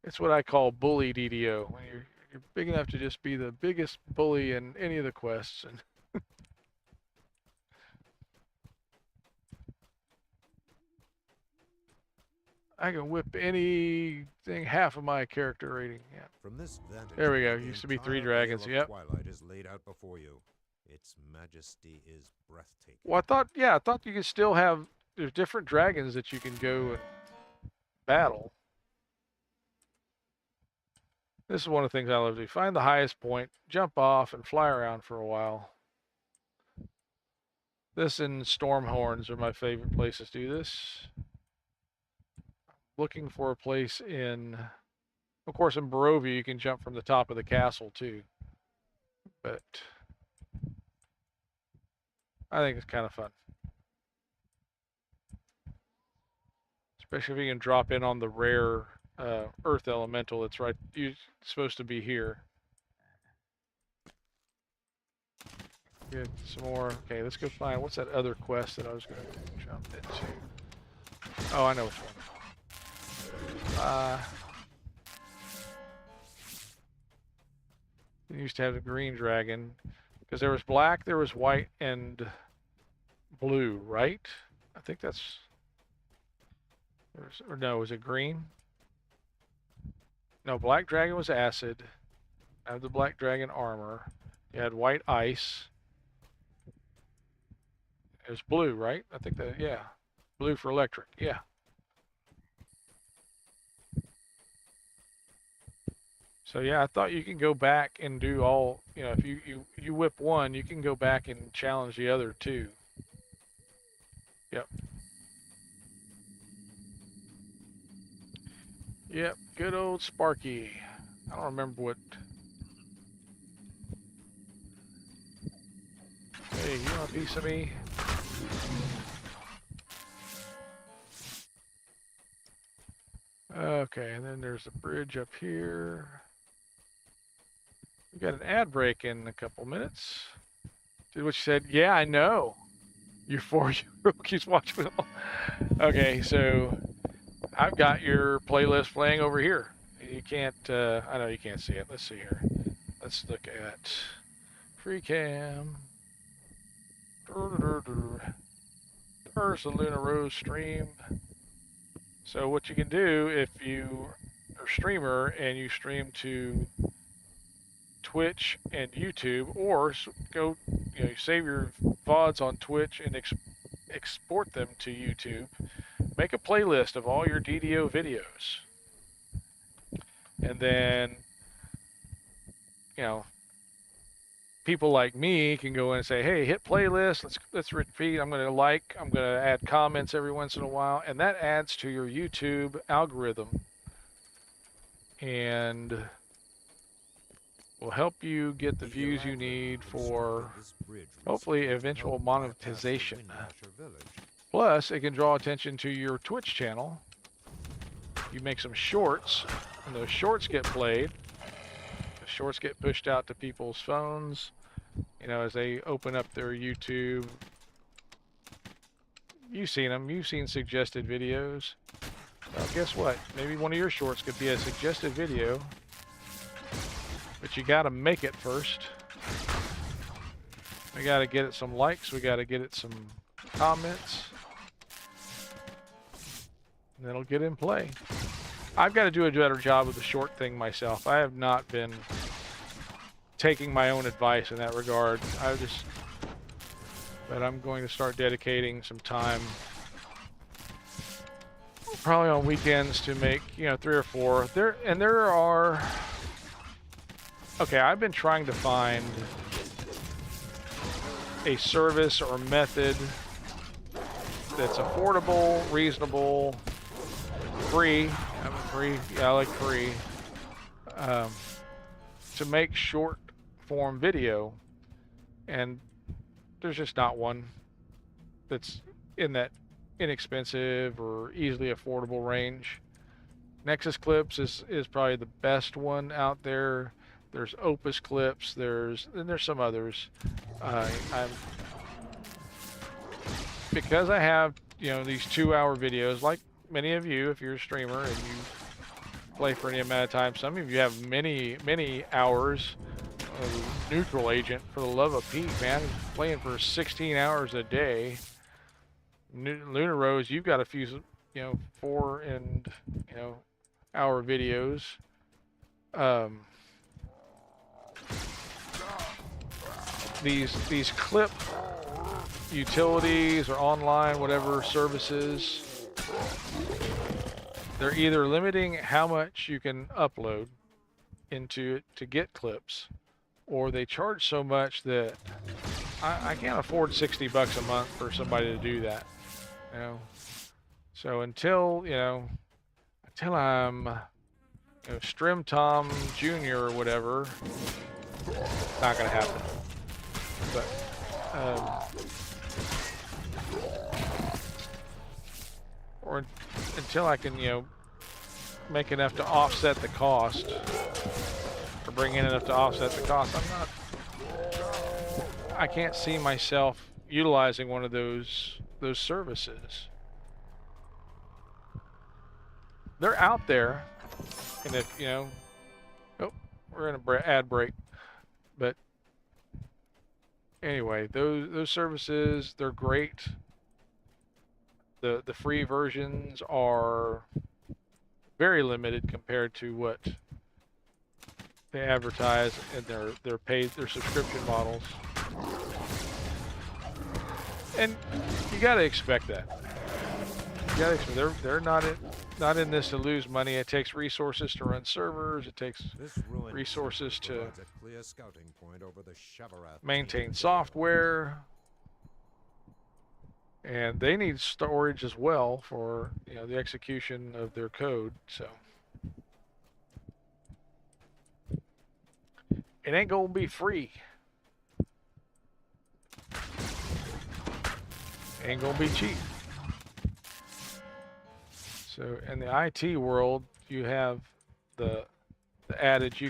[SPEAKER 1] It's what I call bully DDO, when you're big enough to just be the biggest bully in any of the quests. And I can whip anything half of my character rating. Yeah.
[SPEAKER 2] From this vantage
[SPEAKER 1] There we go.
[SPEAKER 2] point, the
[SPEAKER 1] Used to be 3
[SPEAKER 2] entire
[SPEAKER 1] dragons.
[SPEAKER 2] veil of
[SPEAKER 1] Yep.
[SPEAKER 2] Twilight is laid out before you. Its majesty is breathtaking.
[SPEAKER 1] Well, I thought you could still have, there's different dragons that you can go and battle. This is one of the things I love to do. Find the highest point, jump off, and fly around for a while. This and Stormhorns are my favorite places to do this. Looking for a place of course, in Barovia, you can jump from the top of the castle too. But I think it's kind of fun. Especially if you can drop in on the rare earth elemental that's you're supposed to be here. Get some more. Okay, let's go find, what's that other quest that I was going to jump into? Oh, I know which one. We used to have the green dragon because there was black, there was white, and blue, right? I think that's, or no, was it green? No, black dragon was acid. I have the black dragon armor. You had white ice. It was blue, right? I think that, yeah. Blue for electric, yeah. So yeah, I thought you can go back and do all, if you whip one, you can go back and challenge the other 2. Yep. Yep, good old Sparky. I don't remember what. Hey, you want a piece of me? Okay, and then there's a bridge up here. We got an ad break in a couple minutes. Did what you said? Yeah, I know. Your 4-year-old keeps watching it all. Okay, so I've got your playlist playing over here. You can't, I know you can't see it. Let's see here. Let's look at free cam. There's the Luna Rose stream. So what you can do if you are a streamer and you stream to Twitch and YouTube, or go, you save your VODs on Twitch and export them to YouTube. Make a playlist of all your DDO videos. And then, people like me can go in and say, hey, hit playlist, let's repeat, I'm going to add comments every once in a while, and that adds to your YouTube algorithm and will help you get the views you need for hopefully eventual monetization. Plus, it can draw attention to your Twitch channel. You make some shorts, and those shorts get played. The shorts get pushed out to people's phones. you know, as they open up their YouTube. You've seen them. You've seen suggested videos. Well, guess what? Maybe one of your shorts could be a suggested video. But you gotta make it first. We gotta get it some likes. We gotta get it some comments. And it'll get in play. I've got to do a better job of the short thing myself. I have not been taking my own advice in that regard. But I'm going to start dedicating some time, probably on weekends, to make, you know, 3 or 4. There are. Okay, I've been trying to find a service or method that's affordable, reasonable, free. Yeah, I like free. To make short form video, and there's just not one that's in that inexpensive or easily affordable range. Nexus Clips is probably the best one out there. There's Opus Clips. There's some others. Because I have, you know, these 2-hour videos, like many of you, if you're a streamer and you play for any amount of time. Some of you have many hours of Neutral Agent, for the love of Pete, man. Playing for 16 hours a day. Lunar Rose, you've got a few, you know, 4 and, you know, hour videos. These clip utilities or online whatever services, they're either limiting how much you can upload into it to get clips, or they charge so much that I can't afford $60 a month for somebody to do that, you know. So until I'm, you know, Strim Tom Jr. or whatever, it's not gonna happen. But or until I can, you know, make enough to offset the cost, or bring in enough to offset the cost, I can't see myself utilizing one of those services. They're out there, and if, you know, oh, we're in a ad break, but anyway, those services, they're great. The free versions are very limited compared to what they advertise in their subscription models. And you got to expect that. You got to expect they're not in this to lose money. It takes resources to run servers. It takes resources to maintain software. And they need storage as well for, you know, the execution of their code. So it ain't gonna be free. Ain't gonna be cheap. So in the IT world, you have the adage,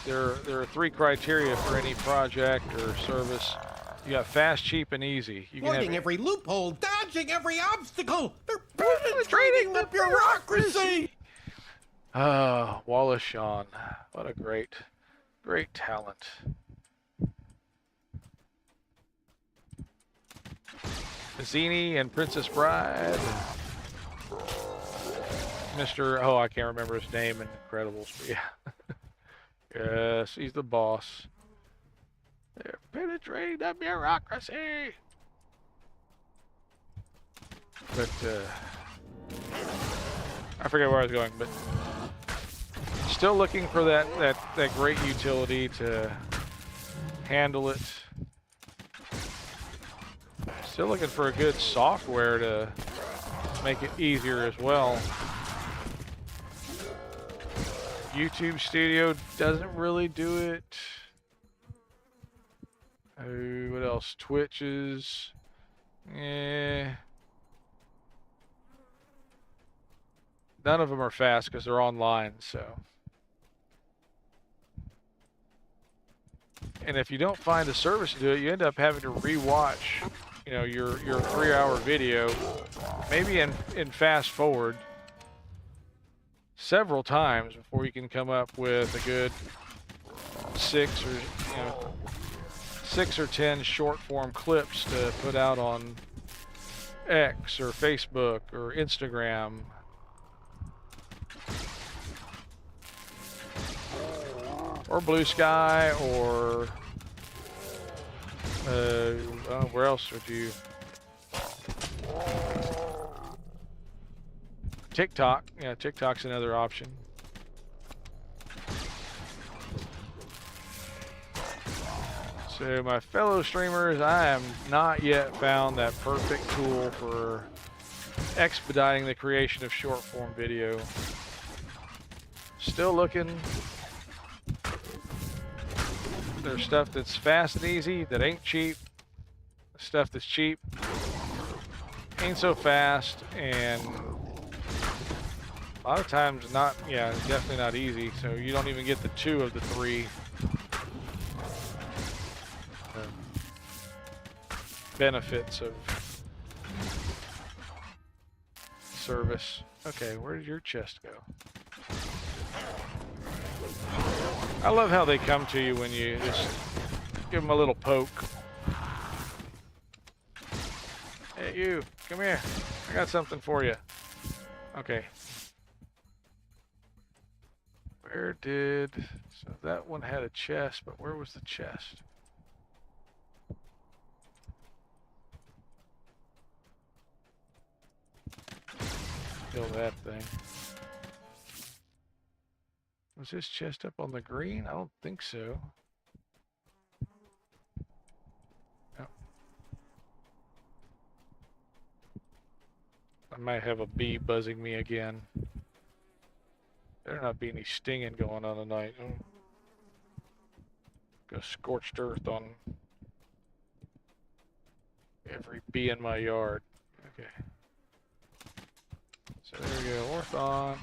[SPEAKER 1] there are 3 criteria for any project or service. You got fast, cheap, and easy. You can
[SPEAKER 4] Avoiding every loophole, dodging every obstacle. They're penetrating the bureaucracy.
[SPEAKER 1] Wallace Shawn, what a great talent. Mazzini and Princess Bride. Mr. Oh, I can't remember his name in Incredibles, but yeah. Yes, he's the boss. They're penetrating the bureaucracy. But I forget where I was going, but still looking for that great utility to handle it. Still looking for a good software to make it easier as well. YouTube Studio doesn't really do it. What else? Twitch is, none of them are fast because they're online, so. And if you don't find a service to do it, you end up having to rewatch, you know, your 3-hour video, maybe in fast forward several times before you can come up with a good 6 or 10 short form clips to put out on X or Facebook or Instagram. Or Blue Sky, or where else would you? TikTok. Yeah, TikTok's another option. So my fellow streamers, I have not yet found that perfect tool for expediting the creation of short form video. Still looking. There's stuff that's fast and easy that ain't cheap. Stuff that's cheap ain't so fast, and a lot of times not, yeah, definitely not easy. So you don't even get the 2 of the 3 benefits of service. Okay, where did your chest go? I love how they come to you when you just give them a little poke. Hey, you, come here. I got something for you. Okay. Where did... So that one had a chest, but where was the chest? Kill that thing. Was this chest up on the green? I don't think so. No. I might have a bee buzzing me again. Better not be any stinging going on tonight. Go scorched earth on every bee in my yard. Okay. So there we go, orthon.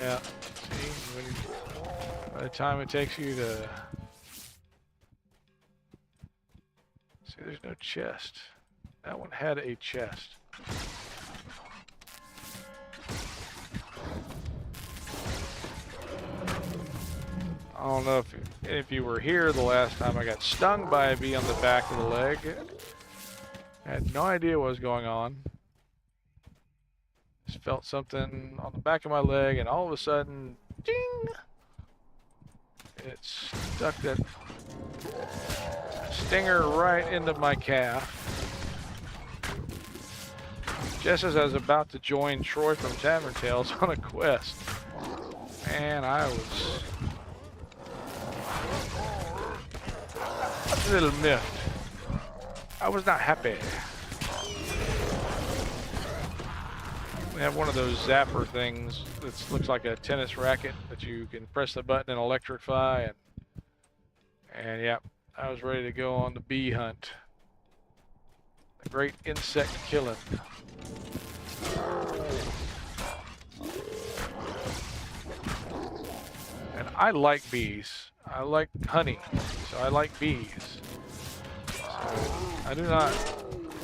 [SPEAKER 1] Yeah, see, by the time it takes you to... See, there's no chest. That one had a chest. I don't know if you were here the last time I got stung by a bee on the back of the leg. I had no idea what was going on. Just felt something on the back of my leg, and all of a sudden, ding! It stuck that stinger right into my calf. Just as I was about to join Troy from Tavern Tales on a quest. Man, I was a little miffed. I was not happy. We have one of those zapper things that looks like a tennis racket that you can press the button and electrify, and yeah, I was ready to go on the bee hunt. The great insect killing. And I like bees. I like honey, so I like bees. So I do not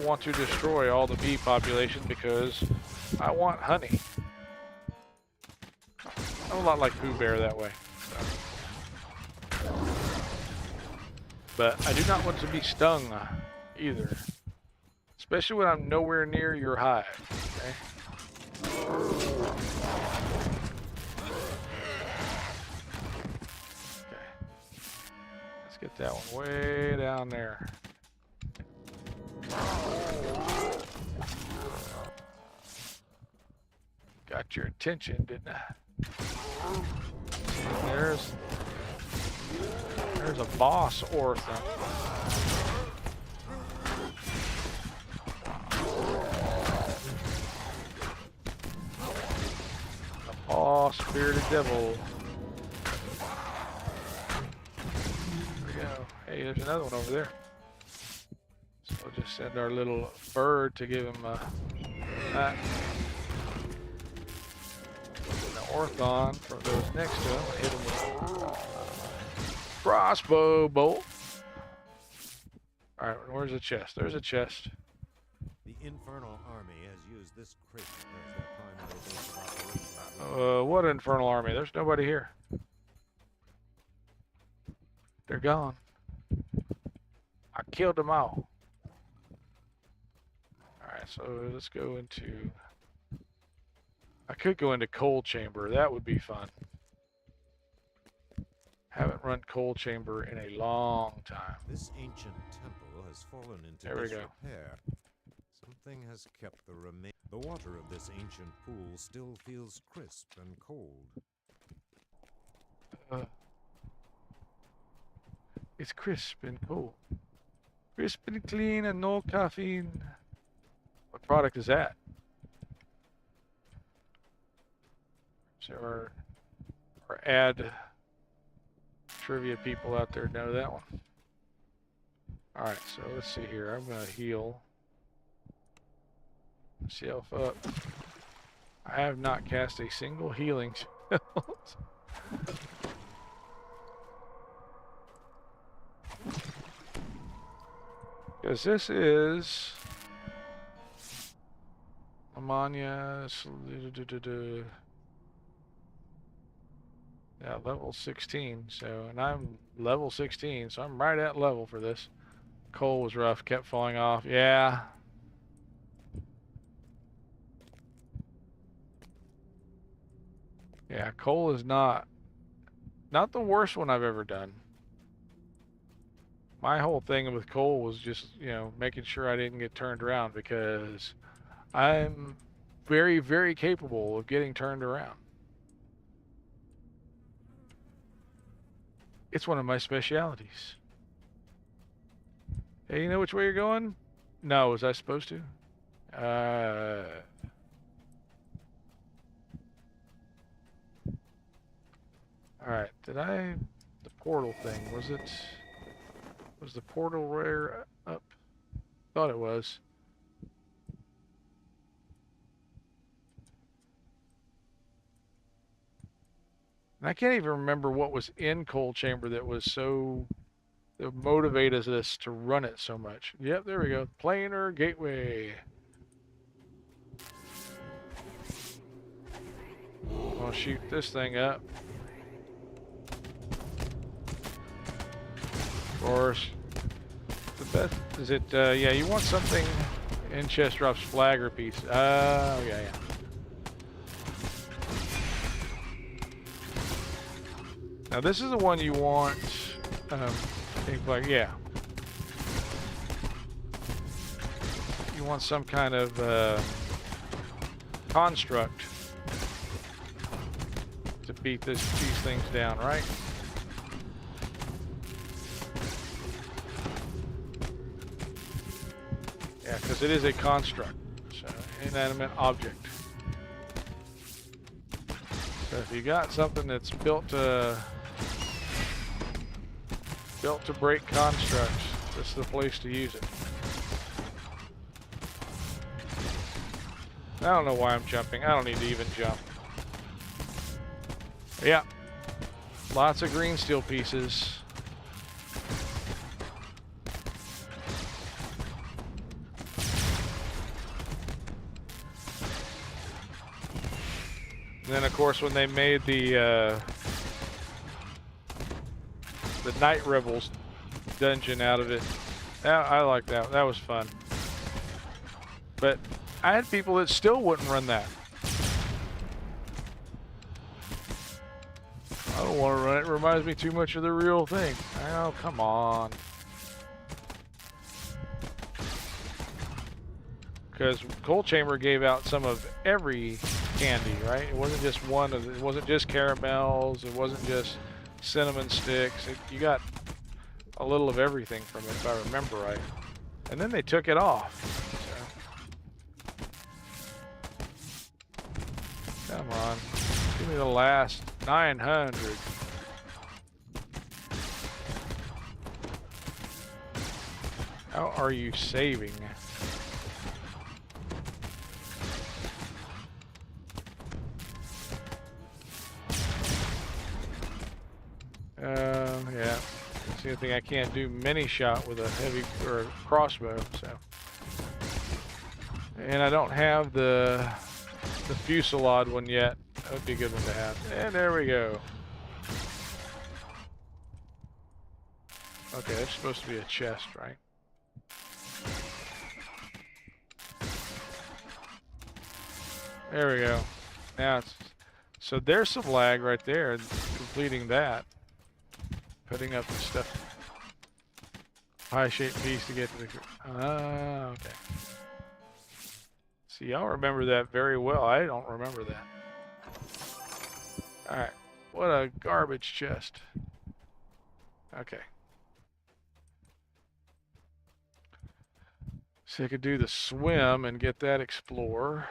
[SPEAKER 1] want to destroy all the bee population because I want honey. I'm a lot like Pooh Bear that way. So. But I do not want to be stung either. Especially when I'm nowhere near your hive. Okay? Okay. Let's get that one way down there. Got your attention, didn't I? There's a boss orphan. A boss bearded devil. There we go. Hey, there's another one over there. So we'll just send our little bird to give him that. Orthon from those next to him, hit him with crossbow bolt. All right, where's the chest? There's a chest.
[SPEAKER 2] The Infernal Army has used this crypt as their primary base of operations.
[SPEAKER 1] What infernal army? There's nobody here. They're gone. I killed them all. Alright, so let's go into... I could go into cold chamber. That would be fun. Haven't run cold chamber in a long time.
[SPEAKER 2] This ancient temple has fallen into
[SPEAKER 1] There we go.
[SPEAKER 2] disrepair. Something has kept the remain. The water of this ancient pool still feels crisp and cold.
[SPEAKER 1] It's crisp and cool. Crisp and clean and no caffeine. What product is that? So our ad trivia people out there know that one. Alright, so let's see here. I'm going to heal. Self up. I have not cast a single healing spell. Because this is Amania. Yeah, level 16. So, and I'm level 16, so I'm right at level for this. Coal was rough, kept falling off. Yeah. Yeah, coal is not the worst one I've ever done. My whole thing with coal was just, you know, making sure I didn't get turned around, because I'm very, very capable of getting turned around. It's one of my specialities. Hey, you know which way you're going? No, was I supposed to? Alright, the portal thing, was the portal rare up? Thought it was. And I can't even remember what was in Cold Chamber that motivated us to run it so much. Yep, there we go. Planar Gateway. I'll shoot this thing up. Of course, the best is it. Yeah, you want something in chest drops flagger piece. Yeah. Now this is the one you want. Like, yeah. You want some kind of construct to beat these things down, right? Yeah, because it is a construct, so inanimate object. So if you got something that's built to break constructs, this is the place to use it. I don't know why I'm jumping. I don't need to even jump. Yeah, lots of green steel pieces. And then, of course, when they made the Night Rebels dungeon out of it, I like that. That was fun. But I had people that still wouldn't run that. I don't want to run it. It reminds me too much of the real thing. Oh, come on. Because Cold Chamber gave out some of every candy, right? It wasn't just one of it wasn't just caramels, it wasn't just cinnamon sticks. You got a little of everything from it, if I remember right. And then they took it off. So. Come on. Give me the last 900. How are you saving? Yeah. the only thing I can't do mini shot with a heavy or a crossbow. So, and I don't have the fusillade one yet. That would be a good one to have. And there we go. Okay, that's supposed to be a chest, right? There we go. Now it's, so there's some lag right there, completing that. Putting up the stuff. Pie-shaped piece to get to the... okay. See, y'all remember that very well. I don't remember that. Alright. What a garbage chest. Okay. So I could do the swim and get that explorer.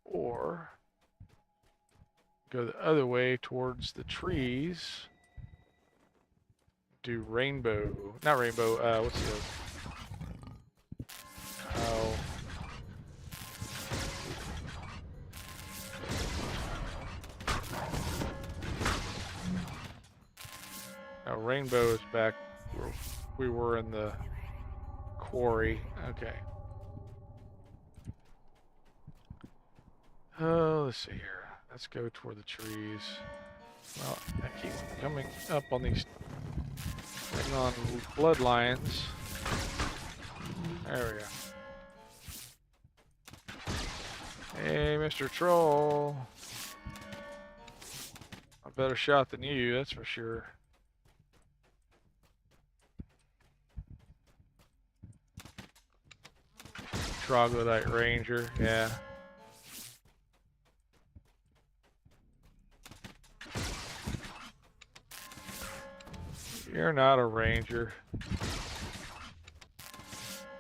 [SPEAKER 1] Or go the other way towards the trees. Do rainbow. Not rainbow, what's the other? Oh. Now rainbow is back where we were in the quarry. Okay. Oh, let's see here. Let's go toward the trees. Well, I keep coming up on these on bloodlines. There we go. Hey, Mr. Troll. A better shot than you, that's for sure. Troglodyte Ranger, yeah. You're not a ranger.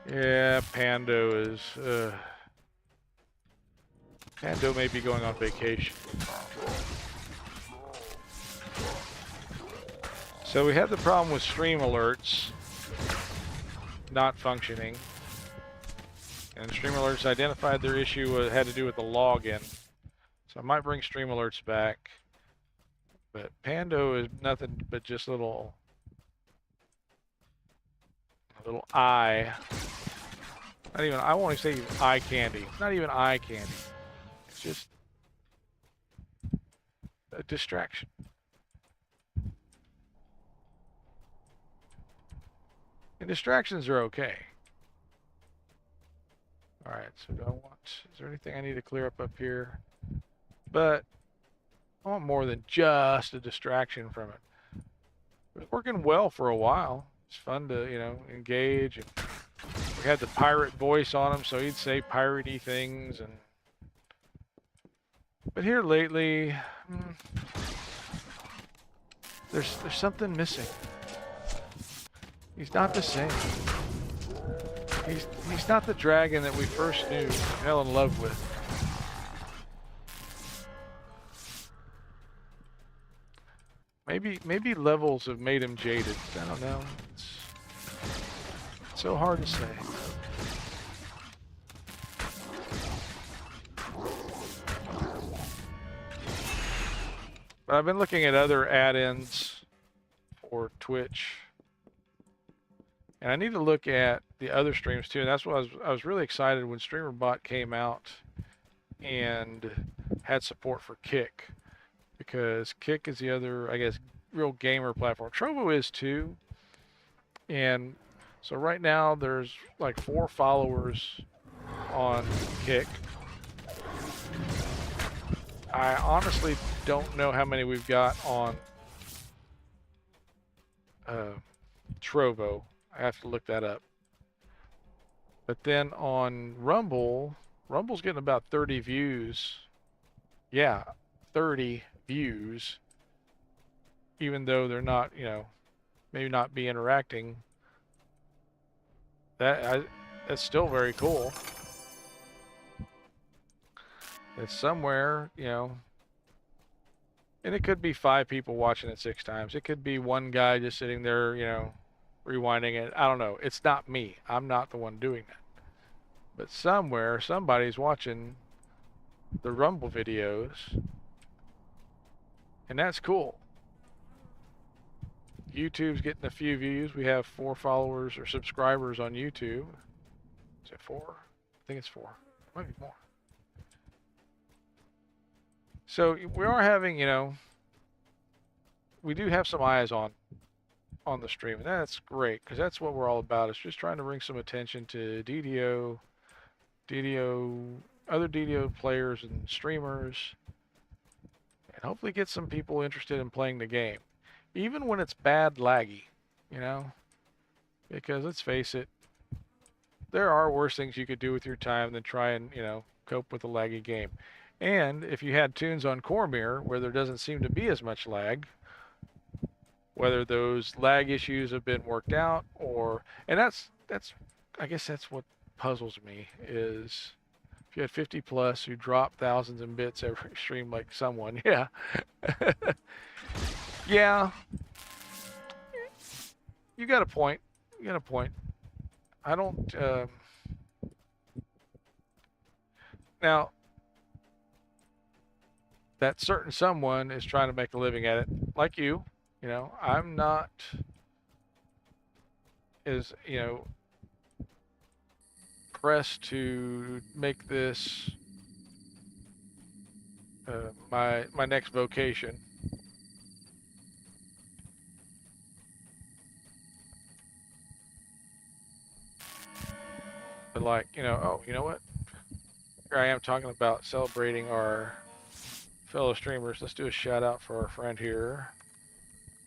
[SPEAKER 1] Yeah, Pando is, Pando may be going on vacation. So we had the problem with stream alerts not functioning. And stream alerts identified their issue had to do with the login. So I might bring stream alerts back. But Pando is nothing but just a little eye. Not even, I won't say eye candy. It's not even eye candy. It's just a distraction. And distractions are okay. Alright, so do I want, is there anything I need to clear up here? But I want more than just a distraction from it. It was working well for a while. It's fun to, you know, engage. And we had the pirate voice on him, so he'd say piratey things. And but here lately, there's something missing. He's not the same. He's not the dragon that we first knew, fell in love with. Maybe levels have made him jaded. I don't know. It's so hard to say. But I've been looking at other add-ins for Twitch. And I need to look at the other streams too. And that's what I was really excited when StreamerBot came out and had support for Kick. Because Kick is the other, I guess, real gamer platform. Trovo is too. And so right now there's like 4 followers on Kick. I honestly don't know how many we've got on Trovo. I have to look that up. But then on Rumble's getting about 30 views. Yeah, 30 views. Even though they're not, you know, maybe not be interacting. That's still very cool. It's somewhere, you know, and it could be 5 people watching it 6 times. It could be one guy just sitting there, you know, rewinding it. I don't know. It's not me. I'm not the one doing that. But somewhere, somebody's watching the Rumble videos, and that's cool. YouTube's getting a few views. We have 4 followers or subscribers on YouTube. Is it 4? I think it's 4. Might be more. So we are having, you know, we do have some eyes on the stream, and that's great because that's what we're all about. Is just trying to bring some attention to DDO, other DDO players and streamers, and hopefully get some people interested in playing the game, even when it's bad laggy, you know, because let's face it, there are worse things you could do with your time than try and, you know, cope with a laggy game. And if you had tunes on Core Mirror where there doesn't seem to be as much lag, whether those lag issues have been worked out or, and that's I guess that's what puzzles me is if you had 50 plus who drop thousands in bits every stream like someone, yeah. Yeah. You got a point. You got a point. I don't, now, that certain someone is trying to make a living at it, like you know, I'm not as, you know, pressed to make this my next vocation. But like, you know, oh, you know what? Here I am talking about celebrating our fellow streamers. Let's do a shout out for our friend here,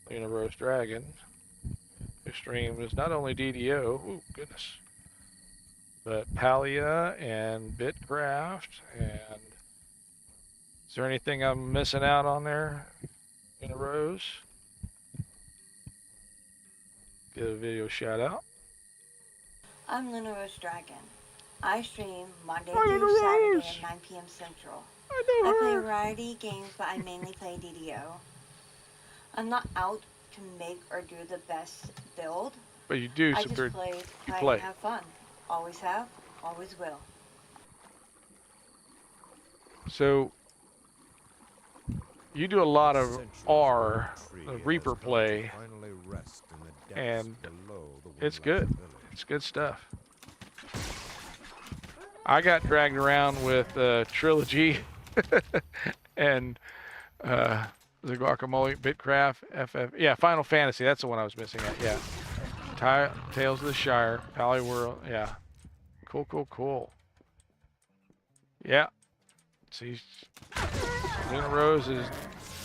[SPEAKER 1] Luna Rose Dragon, who streams not only DDO, ooh, goodness, but Palia and Bitcraft. And is there anything I'm missing out on there, Luna Rose? Give a video shout out.
[SPEAKER 5] I'm Luna Rose Dragon. I stream Monday through Saturday at 9 p.m. Central. I play a variety of games, but I mainly play DDO. I'm not out to make or do the best build.
[SPEAKER 1] But you do.
[SPEAKER 5] I just play, and have fun. Always have, always will.
[SPEAKER 1] So you do a lot of R, the Reaper play, and it's good. It's good stuff. I got dragged around with Trilogy and the Guacamole, Bitcraft, FF. Yeah, Final Fantasy. That's the one I was missing at. Yeah. Tales of the Shire, Pally World. Yeah. Cool, cool, cool. Yeah. See, Luna Rose is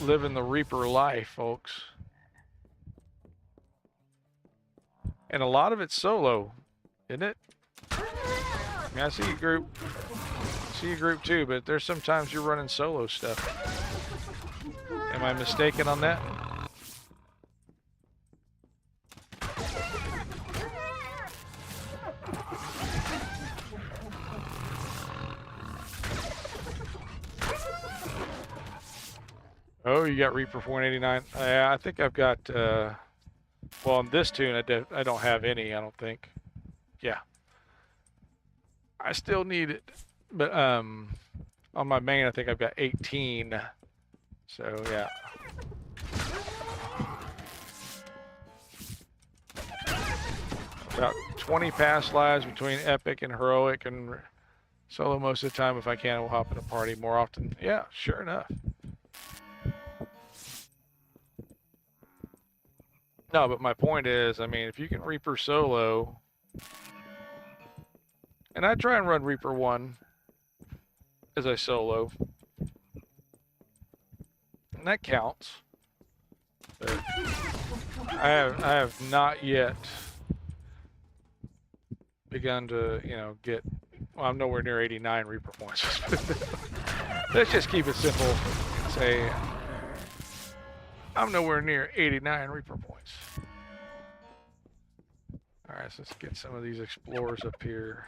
[SPEAKER 1] living the Reaper life, folks. And a lot of it's solo, isn't it? I mean, I see a group too, but there's sometimes you're running solo stuff. Am I mistaken on that? Oh, you got Reaper 489. I think I've got, well, on this tune, I don't have any, I don't think. Yeah. I still need it, but on my main, I think I've got 18. So, yeah. About 20 past lives between Epic and Heroic, and solo most of the time. If I can, we'll hop in a party more often. Yeah, sure enough. No, but my point is, I mean, if you can Reaper solo, and I try and run Reaper 1 as I solo, and that counts. But I have not yet begun to, you know, get, well, I'm nowhere near 89 Reaper points. Let's just keep it simple. Say, I'm nowhere near 89 Reaper points. Alright, so let's get some of these explorers up here.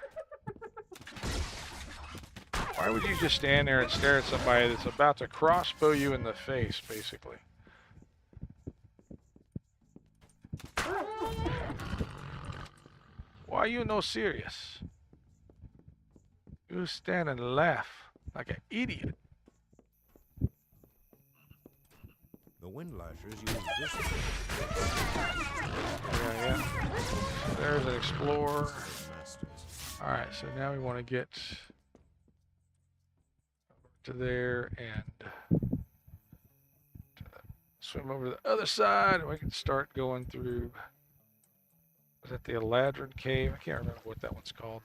[SPEAKER 1] Why would you just stand there and stare at somebody that's about to crossbow you in the face, basically? Why you no serious? You stand and laugh like an idiot.
[SPEAKER 2] The windlashers use this
[SPEAKER 1] Yeah. There's an explorer.
[SPEAKER 2] masters.
[SPEAKER 1] All right, so now we want to get to there and swim over to the other side, and we can start going through. Was that the Eladrin Cave? I can't remember what that one's called.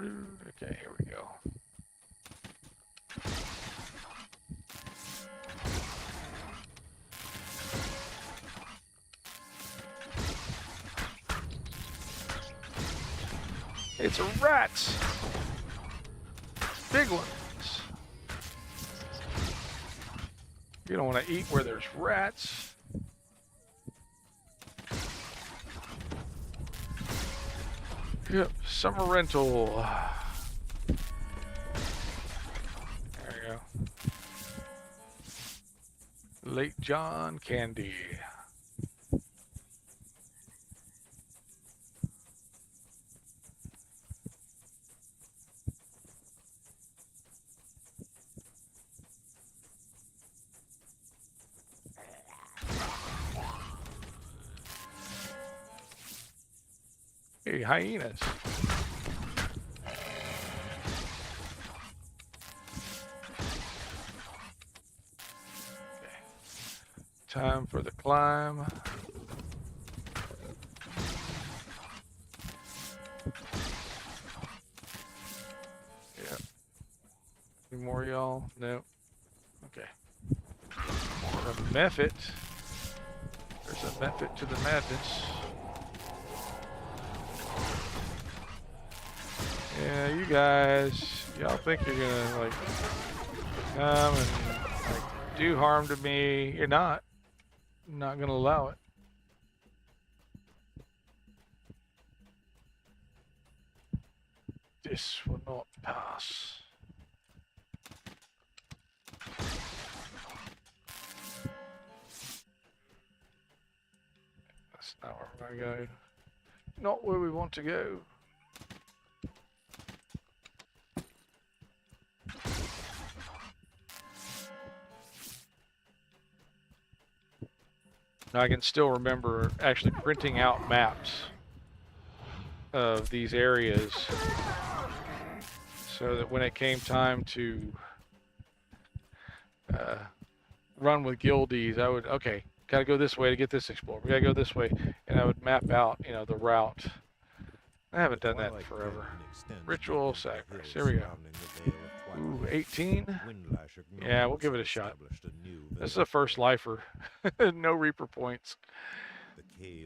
[SPEAKER 1] Okay, here we go. It's a rats. Big ones. You don't want to eat where there's rats. Yep, summer rental. There you go. Lake John Candy. Hey, hyenas. Okay. Time for the climb. Yep. Any more, y'all? No. Okay. A method. There's a method to the madness. Yeah, you guys, y'all think you're gonna like come and like do harm to me. You're not. I'm not gonna allow it. This will not pass. That's not where we're gonna go. Not where we want to go. I can still remember actually printing out maps of these areas so that when it came time to run with guildies, I would, okay, gotta go this way to get this explorer. We gotta go this way, and I would map out, you know, the route. I haven't done that in forever. Ritual sacrifice. Here we go. Ooh, 18? Yeah, we'll give it a shot. This is a first lifer. No Reaper points.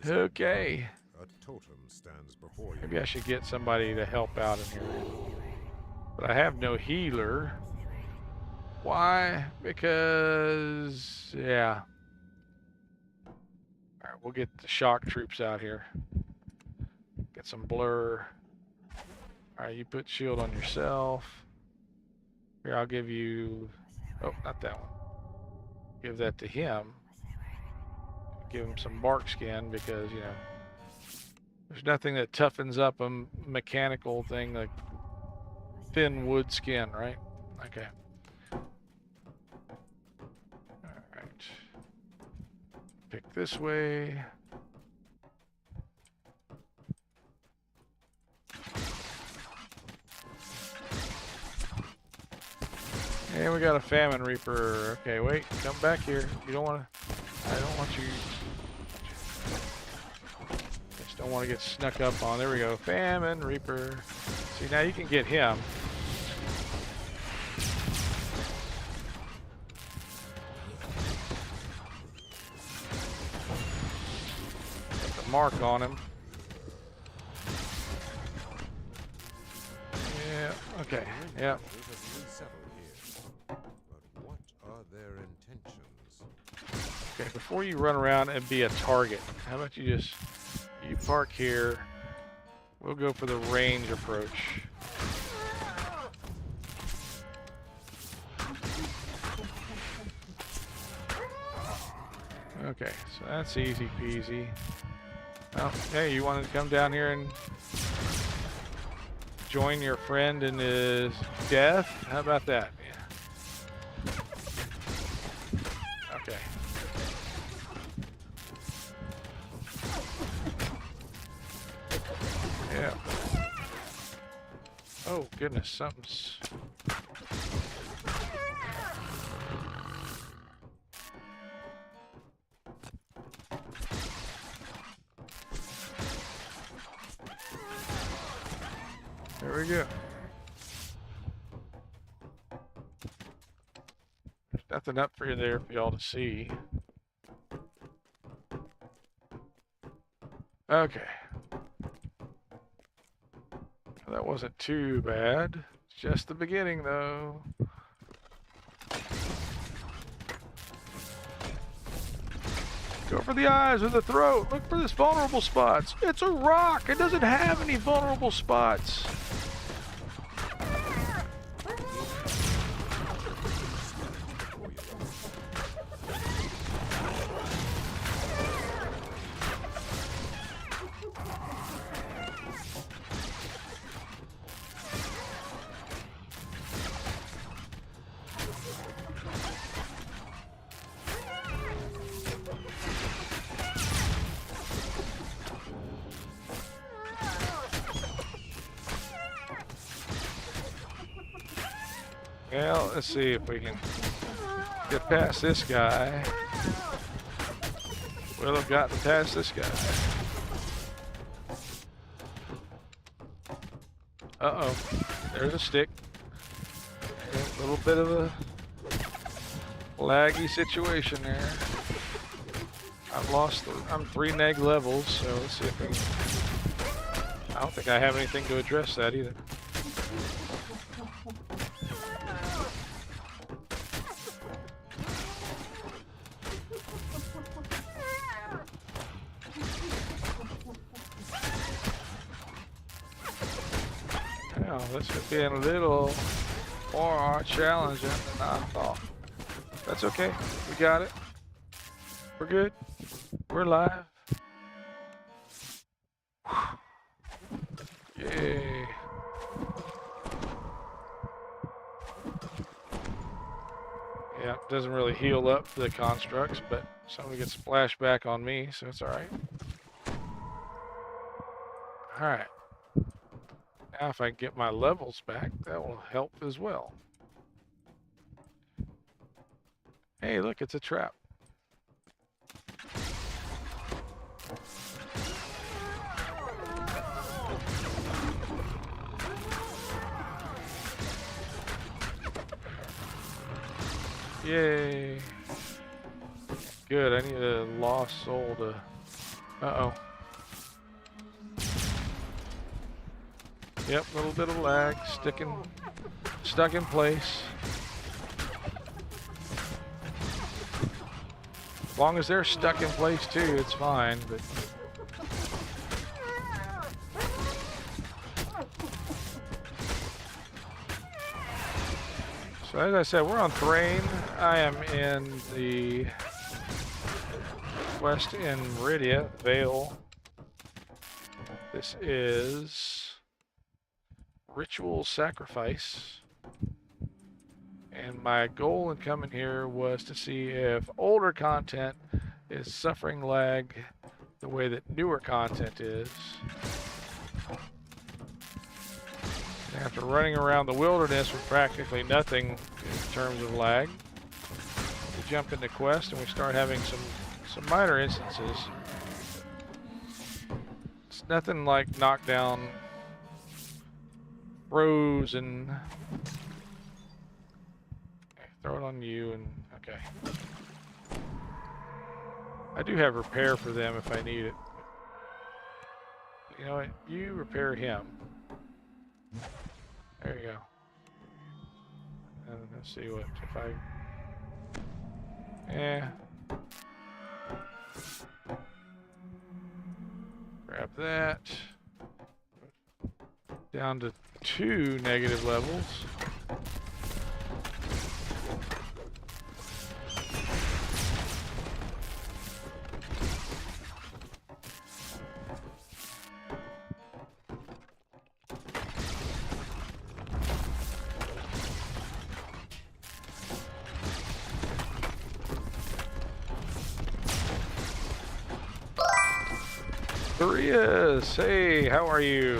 [SPEAKER 1] Okay.
[SPEAKER 2] A totem stands before you.
[SPEAKER 1] Maybe I should get somebody to help out in here. But I have no healer. Why? Because, yeah. Alright, we'll get the shock troops out here. Get some blur. Alright, you put shield on yourself. Here, I'll give you... Oh, not that one. Give that to him. Give him some bark skin because, you know, there's nothing that toughens up a mechanical thing like thin wood skin, right? Okay. Alright. Pick this way. And we got a famine reaper. Okay, wait, come back here. You don't want to. I don't want you. Just don't want to get snuck up on. There we go. Famine reaper. See, now you can get him. Got the mark on him. Yeah. Okay. Yeah. Okay, before you run around and be a target, how about you just, you park here, we'll go for the range approach. Okay, so that's easy peasy. Well, hey, you wanted to come down here and join your friend in his death. How about that? Yeah. Okay. Yeah. Oh goodness, something's. There we go. There's nothing up for you there for y'all to see. Okay. That wasn't too bad. It's just the beginning, though. Go for the eyes or the throat. Look for this vulnerable spots. It's a rock. It doesn't have any vulnerable spots. Well, let's see if we can get past this guy. We'll have gotten past this guy. Uh-oh. There's a stick. A little bit of a laggy situation there. I'm 3 neg levels, so let's see if we can. I don't think I have anything to address that either. This could be a little more challenging than I thought. That's okay. We got it. We're good. We're live. Yay. Yeah, it doesn't really heal up the constructs, but somebody gets splashed back on me, so it's alright. Alright. Now if I can get my levels back, that will help as well. Hey, look, it's a trap. Yay. Good, I need a lost soul to... Uh-oh. Yep, a little bit of lag, stuck in place. As long as they're stuck in place too, it's fine, but... So as I said, we're on Thrane. I am in the quest in Meridia, Vale. This is Ritual Sacrifice. And my goal in coming here was to see if older content is suffering lag the way that newer content is. After running around the wilderness with practically nothing in terms of lag, we jump into quest and we start having some minor instances. It's nothing like knockdown throws and throw it on you and okay. I do have repair for them if I need it. You know what? You repair him. There you go. And let's see what if I. Yeah. Grab that. Down to 2 negative levels. Threas, hey, how are you?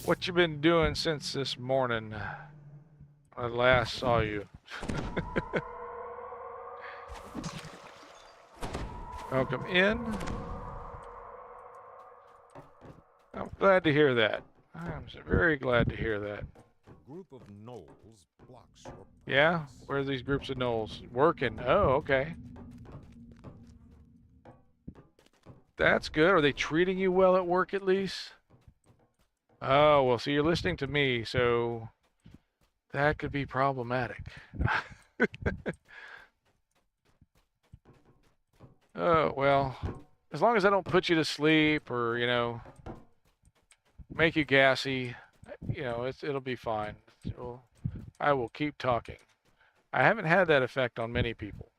[SPEAKER 1] What you been doing since this morning? I last saw you. Welcome in. I'm glad to hear that. I'm very glad to hear that.
[SPEAKER 2] A group of gnolls blocks your
[SPEAKER 1] Yeah?
[SPEAKER 2] progress.
[SPEAKER 1] Where are these groups of gnolls? Working. Oh, okay. That's good. Are they treating you well at work at least? Oh, well, so you're listening to me, so that could be problematic. Oh, well, as long as I don't put you to sleep or, you know, make you gassy, you know, it'll be fine. I will keep talking. I haven't had that effect on many people.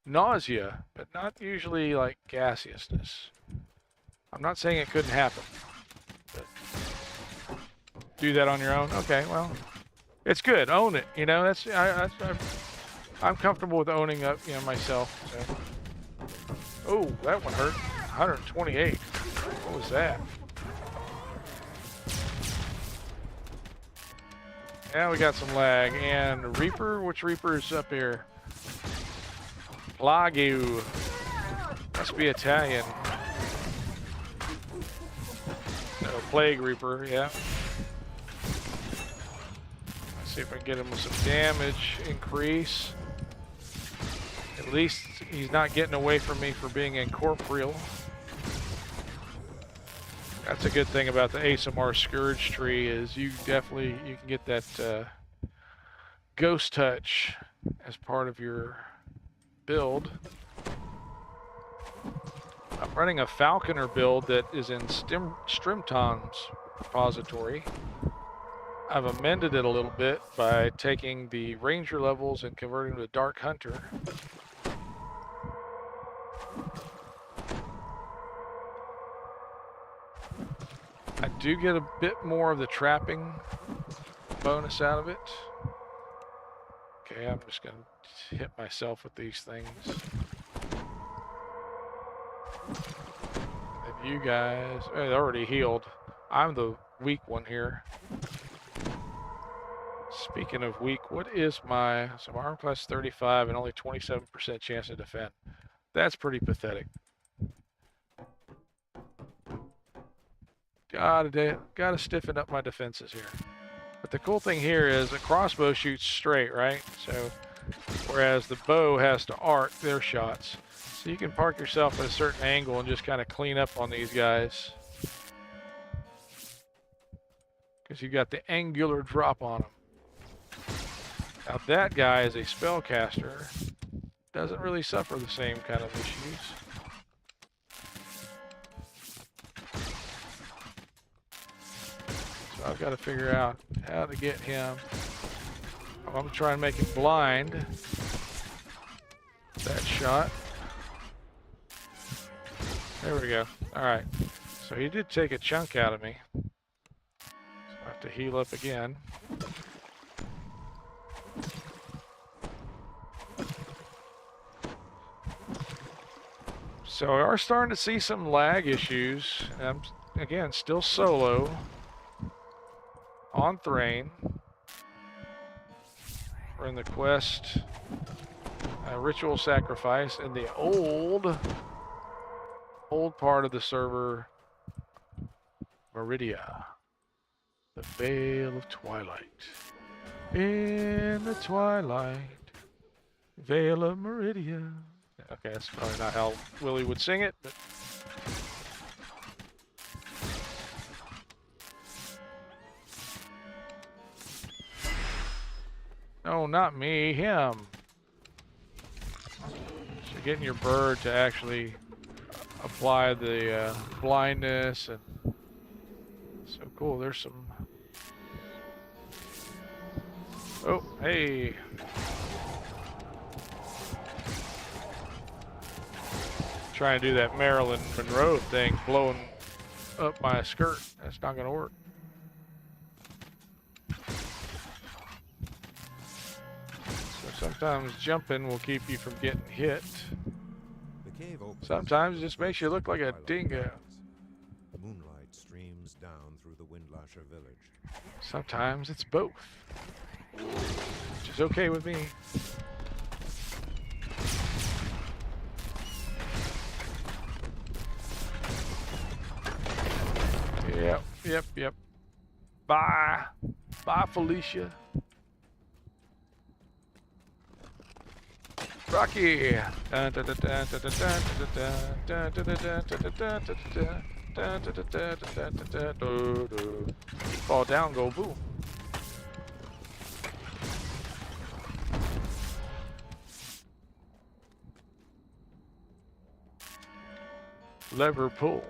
[SPEAKER 1] Nausea, but not usually like gaseousness. I'm not saying it couldn't happen. But do that on your own? Okay, well, it's good. Own it. You know, I'm comfortable with owning up, you know, myself. So. Oh, that one hurt. 128. What was that? Yeah, we got some lag. And Reaper? Which Reaper's up here? Plagu. Must be Italian. No, Plague Reaper, yeah. Let's see if I can get him with some damage increase. At least he's not getting away from me for being incorporeal. That's a good thing about the ASMR Scourge tree is you can get that ghost touch as part of your build. I'm running a Falconer build that is in Strimton's repository. I've amended it a little bit by taking the Ranger levels and converting them to Dark Hunter. I do get a bit more of the trapping bonus out of it. Okay, I'm just going to hit myself with these things. And you guys, oh, they're already healed. I'm the weak one here. Speaking of weak, what is my armor class 35 and only 27% chance to defend? That's pretty pathetic. Gotta stiffen up my defenses here. But the cool thing here is a crossbow shoots straight, right? So, whereas the bow has to arc their shots. So you can park yourself at a certain angle and just kind of clean up on these guys. Because you got the angular drop on them. Now that guy is a spellcaster. Doesn't really suffer the same kind of issues. So I've got to figure out how to get him. I'm going to try and make him blind. That shot. There we go. Alright. So he did take a chunk out of me. So I have to heal up again. So we are starting to see some lag issues. I'm, again, still solo on Thrane. We're in the quest ritual sacrifice in the old part of the server, Meridia, the Veil of Twilight. In the twilight, Veil of Meridia. Okay, that's probably not how Willie would sing it, but no, not me, him. So getting your bird to actually apply the blindness and so cool. There's some. Oh, hey. Trying to do that Marilyn Monroe thing, blowing up my skirt. That's not going to work. So sometimes jumping will keep you from getting hit.
[SPEAKER 2] The cave
[SPEAKER 1] Sometimes it just makes you look like a
[SPEAKER 2] Twilight
[SPEAKER 1] dingo.
[SPEAKER 2] Valleys. Moonlight streams down through the Windlasher village.
[SPEAKER 1] Sometimes it's both, which is okay with me. Yep. Bye. Bye, Felicia. Rocky. Fall down, go boom. Lever pulled.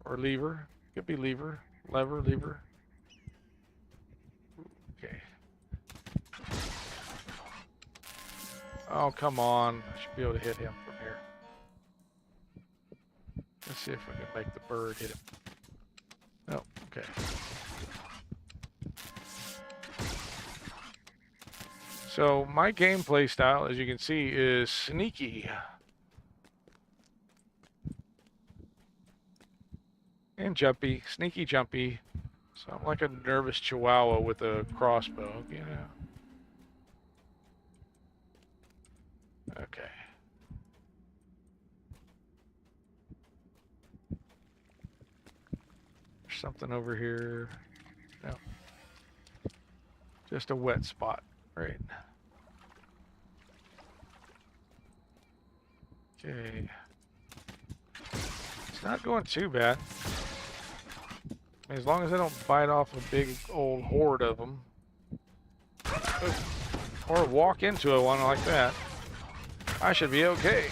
[SPEAKER 1] Or lever. Could be lever. Lever. Okay. Oh, come on. I should be able to hit him from here. Let's see if we can make the bird hit him. Oh, okay. So my gameplay style, as you can see, is sneaky. And jumpy. Sneaky jumpy. So I'm like a nervous chihuahua with a crossbow, you know. Okay. There's something over here. No. Just a wet spot. Right. Okay. It's not going too bad. I mean, as long as I don't bite off a big old horde of them. Or walk into a one like that. I should be okay.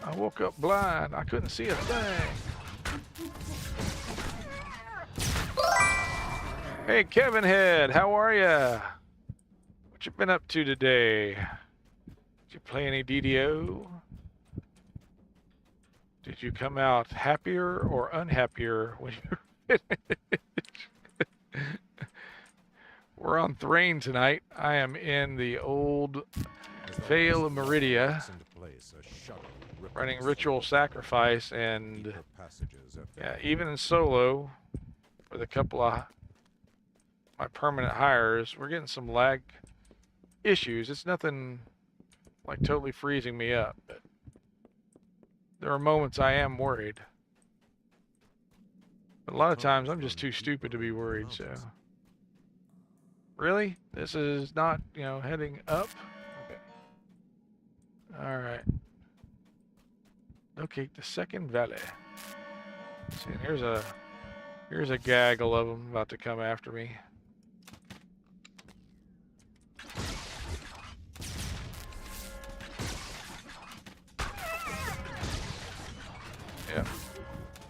[SPEAKER 1] I woke up blind. I couldn't see a thing. Hey, Kevin Head, how are ya? What you been up to today? Did you play any DDO? Did you come out happier or unhappier when you We're on Thrane tonight. I am in the old Vale of Meridia, running ritual sacrifice, and yeah, even in solo, with a couple of my permanent hires, we're getting some lag issues. It's nothing like totally freezing me up, but there are moments I am worried. But a lot of times I'm just too stupid to be worried, so. Really? This is not, you know, heading up? Okay. Alright. Locate the second valley. See, and here's a gaggle of them about to come after me. Yep.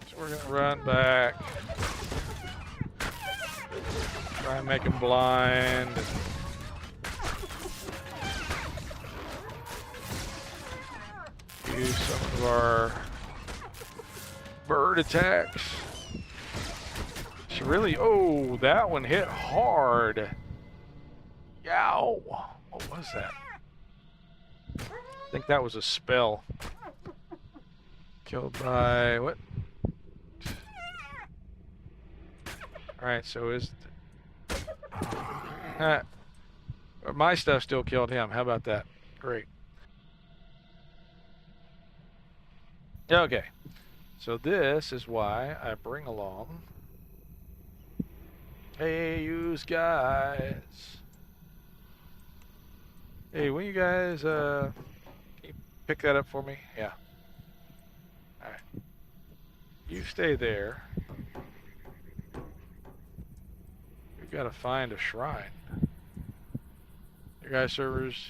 [SPEAKER 1] So we're gonna run back. Try and make him blind. Use some of our bird attacks. She really, oh, that one hit hard. Yow. What was that? I think that was a spell. Killed by what? Alright, so is my stuff still killed him. How about that? Great. Okay. So this is why I bring along. Hey, you guys. Hey, will you guys can you pick that up for me? Yeah. Alright. You stay there. We've got to find a shrine. Your guys' servers,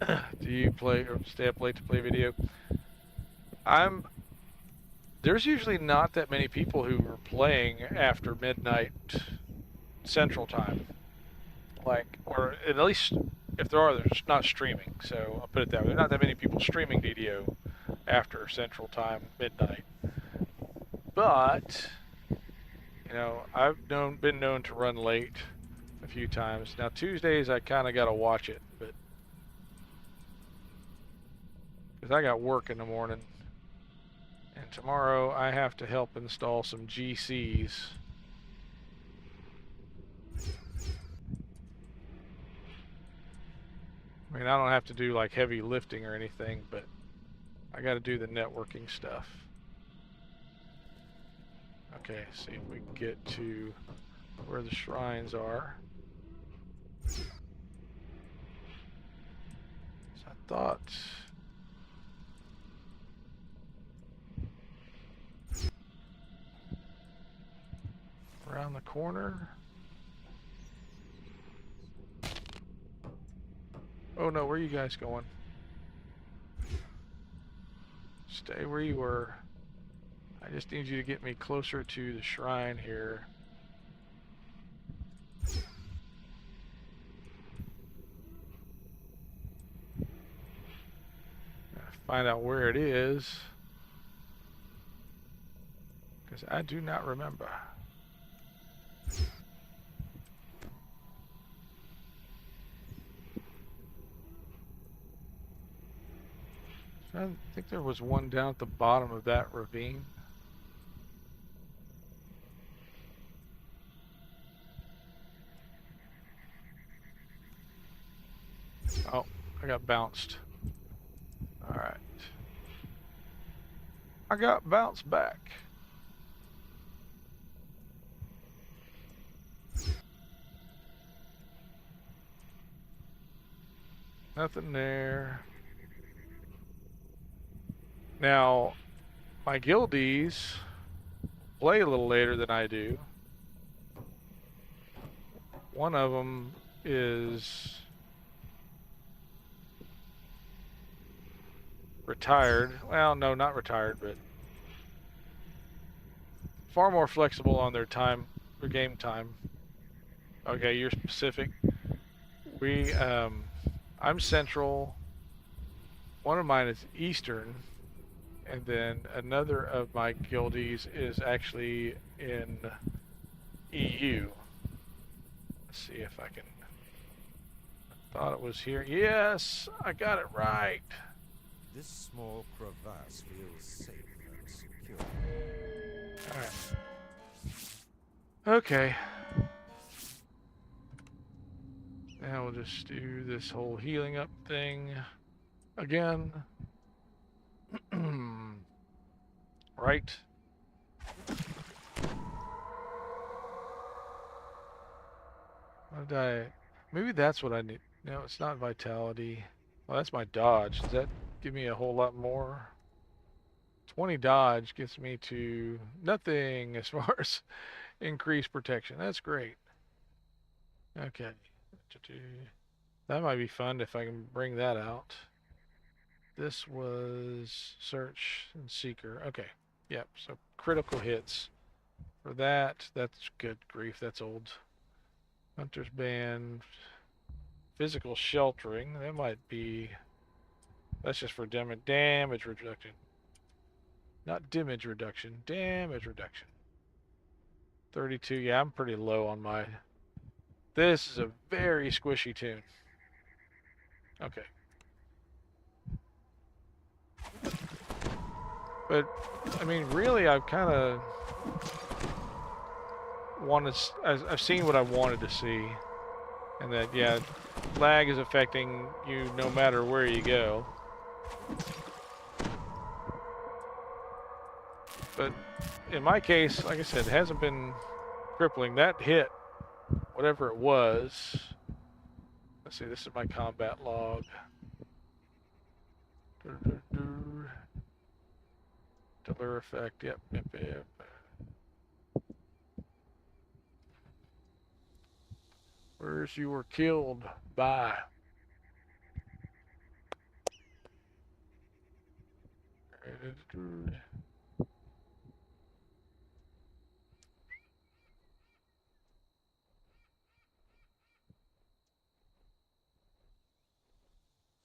[SPEAKER 1] do you play or stay up late to play video? There's usually not that many people who are playing after midnight Central Time. Like, or at least if there are, they're just not streaming. So I'll put it that way. There's not that many people streaming DDO after Central Time, midnight. But, you know, I've been known to run late a few times. Now, Tuesdays, I kind of got to watch it, but because I got work in the morning. And tomorrow, I have to help install some GCs. I mean, I don't have to do like heavy lifting or anything, but I got to do the networking stuff. Okay, see if we can get to where the shrines are. So I thought... around the corner. Oh no, where are you guys going? Stay where you were. I just need you to get me closer to the shrine here. Find out where it is, because I do not remember. I think there was one down at the bottom of that ravine. Oh, I got bounced. Alright. I got bounced back. Nothing there. Now, my guildies play a little later than I do. One of them is retired. Well, no, not retired, but far more flexible on their time, their game time. Okay, you're specific. I'm Central. One of mine is Eastern. And then another of my guildies is actually in EU. Let's see if I can... I thought it was here. Yes, I got it right.
[SPEAKER 2] This small crevasse feels safe and secure.
[SPEAKER 1] Alright. Okay. Now we'll just do this whole healing up thing again. Right. What did I... Maybe that's what I need. No, it's not vitality. Well, that's my dodge. Does that give me a whole lot more? 20 dodge gets me to nothing as far as increased protection. That's great. Okay. That might be fun if I can bring that out. This was search and seeker. Okay. Yep. So critical hits. For that, that's good grief. That's old. Hunter's Band. Physical sheltering. That might be... That's just for damage reduction. Not damage reduction. Damage reduction. 32. Yeah, I'm pretty low on my... This is a very squishy tune. Okay. But, I mean, really, I've kind of wanted... I've seen what I wanted to see. And that, yeah, lag is affecting you no matter where you go. But in my case, like I said, it hasn't been crippling. That hit, whatever it was. Let's see, this is my combat log. Delur effect, yep. Where's you were killed by?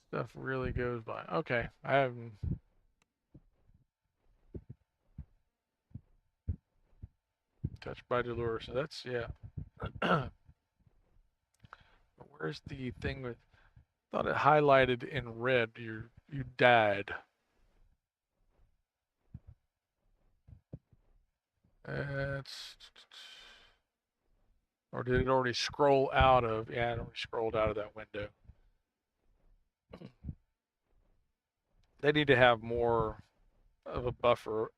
[SPEAKER 1] Stuff really goes by. Okay, I haven't... Touched by the lure. So that's, yeah. But where's the thing with, thought it highlighted in red, you died. It's, or did it already scroll out of, yeah, it already scrolled out of that window. They need to have more of a buffer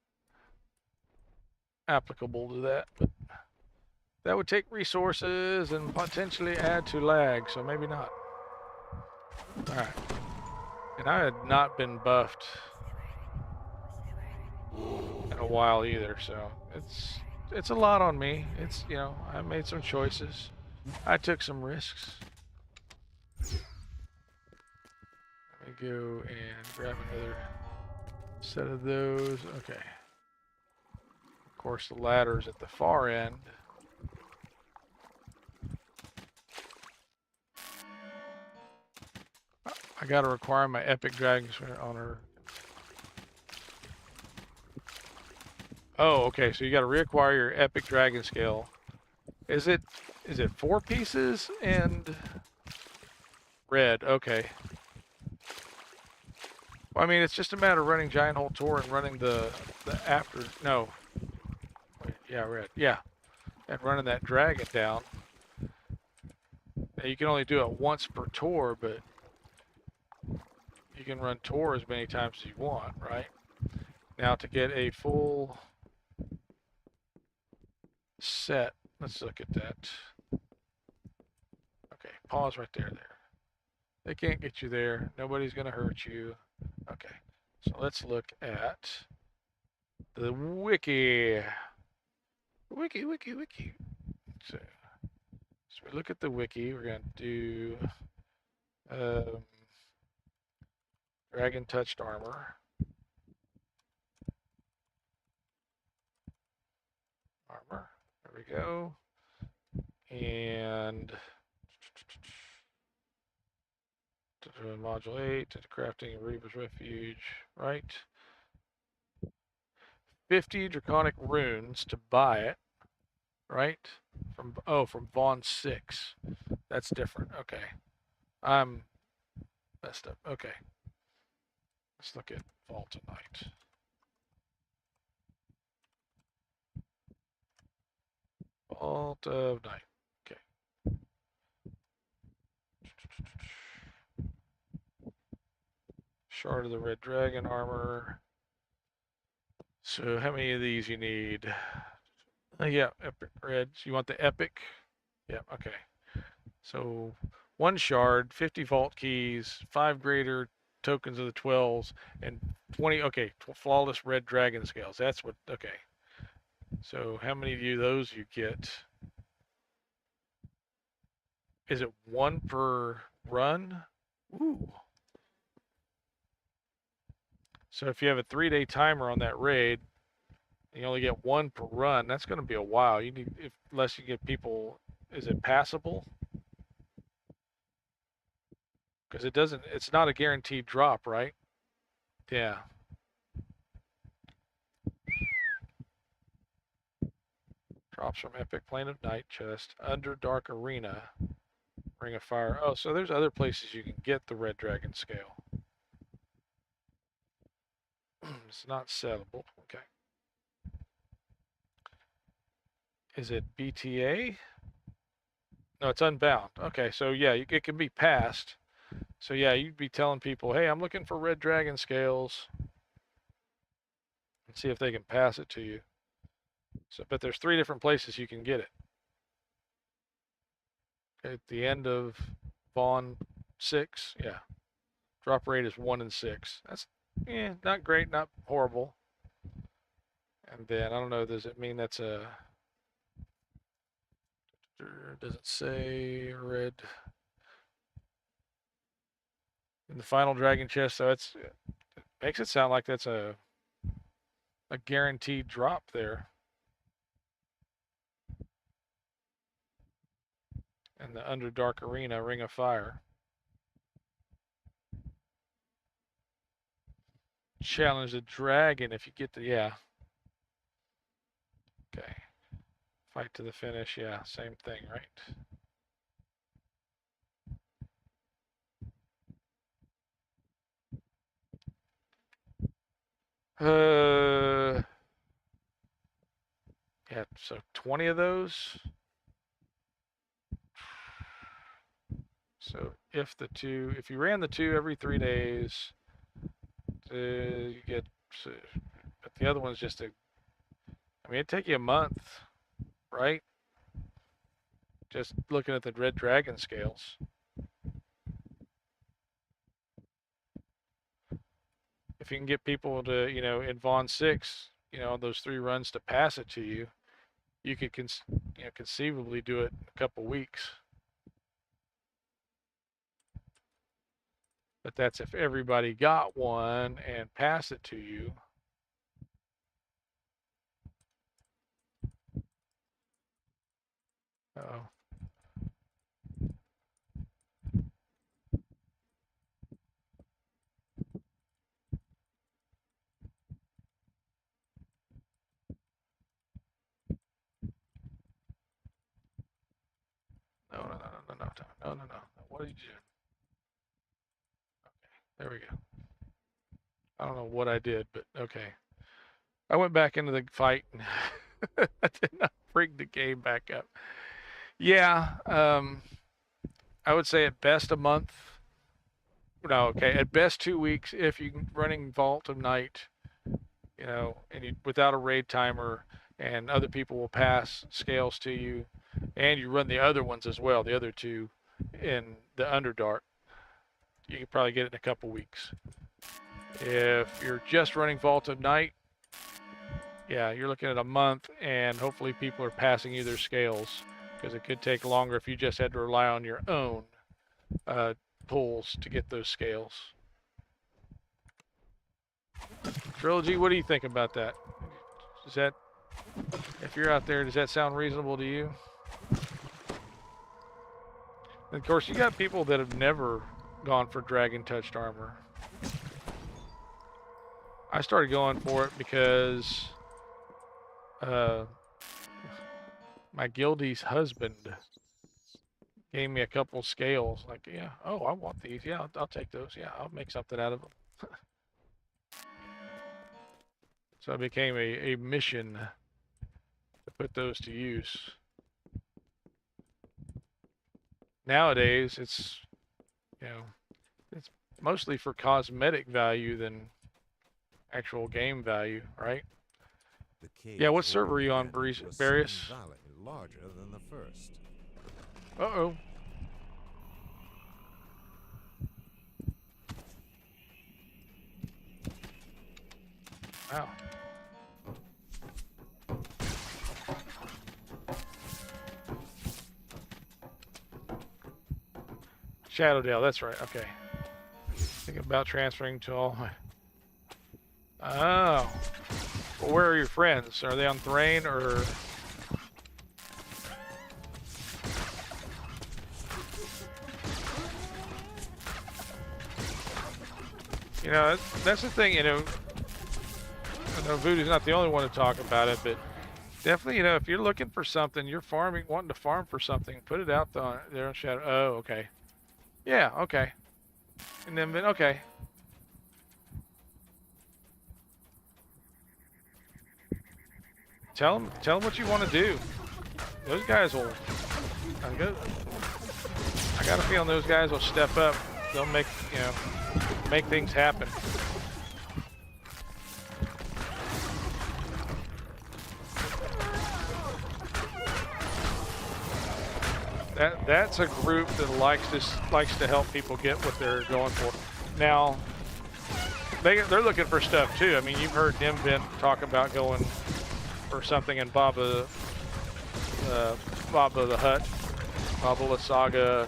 [SPEAKER 1] applicable to that, but that would take resources and potentially add to lag, so maybe not. All right. And I had not been buffed in a while either, so it's a lot on me. It's, you know, I made some choices. I took some risks. Let me go and grab another set of those. Okay. Of course, the ladder's at the far end. I gotta require my epic dragon on her. Oh, okay. So you gotta reacquire your epic dragon scale. Is it 4 pieces and red? Okay. Well, I mean, it's just a matter of running Giant Hole Tour and running the after. No. Wait, yeah, red. Yeah, and running that dragon down. Now, you can only do it once per tour, but you can run tour as many times as you want, right? Now, to get a full set, let's look at that. Okay, pause right there. They can't get you there. Nobody's going to hurt you. Okay, so let's look at the wiki. Wiki. So we look at the wiki. We're going to do dragon touched armor. There we go. And module 8 to the crafting of Reaper's Refuge, right? 50 draconic runes to buy it, right? From Vaughn 6. That's different. Okay. I'm messed up. Okay. Let's look at Vault of Night. Vault of Night. Okay. Shard of the Red Dragon armor. So how many of these you need? Yeah, epic reds. You want the epic? Yeah, okay. So 1 shard, 50 vault keys, 5 greater tokens of the 12s, and 20, okay, flawless red dragon scales. That's what, okay. So how many of those you get? Is it 1 per run? Ooh. So if you have a 3-day timer on that raid, you only get 1 per run. That's going to be a while. You need, unless you get people, is it passable? Because it's not a guaranteed drop, right? Yeah. Drops from Epic Plane of Night chest, under Dark Arena, Ring of Fire. Oh, so there's other places you can get the Red Dragon scale. It's not sellable. Okay. Is it BTA? No, it's unbound. Okay, so yeah, it can be passed. So yeah, you'd be telling people, hey, I'm looking for Red Dragon scales. And see if they can pass it to you. So, but there's 3 different places you can get it. At the end of Vaughn 6, yeah. Drop rate is 1 in 6. That's, not great, not horrible. And then, I don't know, does it mean that's a... Does it say red? In the final dragon chest, so it makes it sound like that's a guaranteed drop there. And the Underdark Arena, Ring of Fire. Challenge the dragon if you get the, yeah. Okay. Fight to the finish. Yeah, same thing, right? Yeah, so 20 of those. So if you ran the 2 every 3 days, you get, but the other one's just I mean, it'd take you a month, right? Just looking at the red dragon scales. If you can get people to, in Vaughn 6, those 3 runs to pass it to you, you could conceivably do it in a couple weeks. But that's if everybody got one and passed it to you. Uh-oh. No. What did you do? Okay, there we go. I don't know what I did, but okay. I went back into the fight and I did not bring the game back up. Yeah, I would say at best a month. No, okay, at best 2 weeks if you're running Vault of Night, and without a raid timer, and other people will pass scales to you, and you run the other ones as well, the other 2 in the Underdark. You could probably get it in a couple weeks. If you're just running Vault of Night, yeah, you're looking at a month, and hopefully people are passing you their scales, because it could take longer if you just had to rely on your own pulls to get those scales. Trilogy, what do you think about that? Is that, if you're out there, does that sound reasonable to you? And of course, you got people that have never gone for dragon touched armor. I started going for it because my guildie's husband gave me a couple scales. Like, yeah, oh, I want these. Yeah, I'll take those. Yeah, I'll make something out of them. So it became a mission to put those to use. Nowadays, it's mostly for cosmetic value than actual game value, right? Yeah, what server are you on, Barius?
[SPEAKER 2] Larger than the first.
[SPEAKER 1] Uh-oh. Wow. Shadowdale, that's right, okay. Think about transferring to all my... Oh. Well, where are your friends? Are they on Thrane or... That's the thing, I know Voodoo's not the only one to talk about it, but definitely, if you're looking for something, you're wanting to farm for something, put it out there on Shadow. Oh, okay. Yeah, okay. And then, okay. Tell them what you want to do. Those guys will, I got a feeling those guys will step up. They'll make things happen. That's a group that likes to help people get what they're going for. Now, they're looking for stuff too. I mean, you've heard Dimvent talk about going for something in Baba the Hutt, Baba La Saga,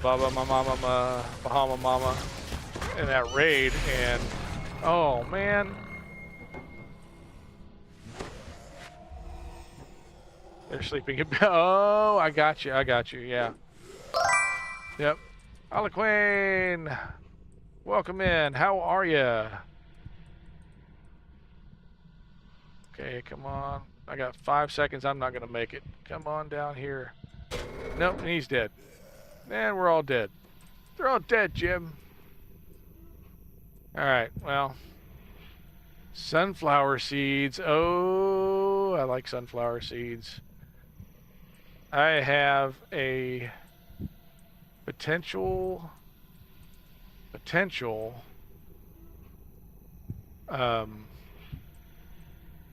[SPEAKER 1] Baba Mama, Bahama Mama, in that raid, and oh man. They're sleeping. Oh, I got you, yeah. Yep. Alaquane, welcome in. How are ya? Okay, come on. I got 5 seconds. I'm not going to make it. Come on down here. Nope, and he's dead. And we're all dead. They're all dead, Jim. All right, well. Sunflower seeds. Oh, I like sunflower seeds. I have a potential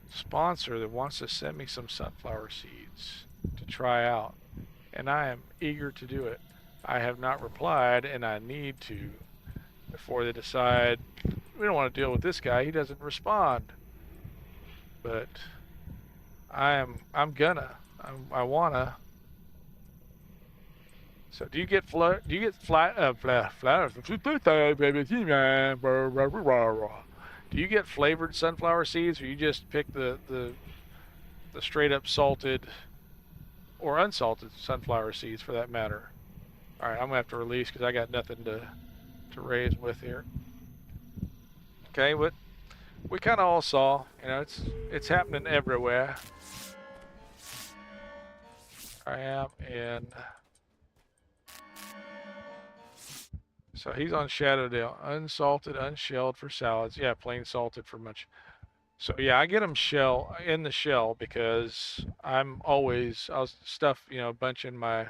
[SPEAKER 1] sponsor that wants to send me some sunflower seeds to try out, and I am eager to do it. I have not replied, and I need to before they decide we don't want to deal with this guy. He doesn't respond, but I wanna. So do you get flowers? Do you get flavored sunflower seeds, or you just pick the straight up salted or unsalted sunflower seeds for that matter? All right, I'm gonna have to release because I got nothing to raise with here. Okay, but we kind of all saw, you know, it's happening everywhere. I am in. So he's on Shadowdale. Unsalted, unshelled for salads. Yeah, plain salted for much. So yeah, I get them in the shell because I'll stuff, you know, a bunch in my,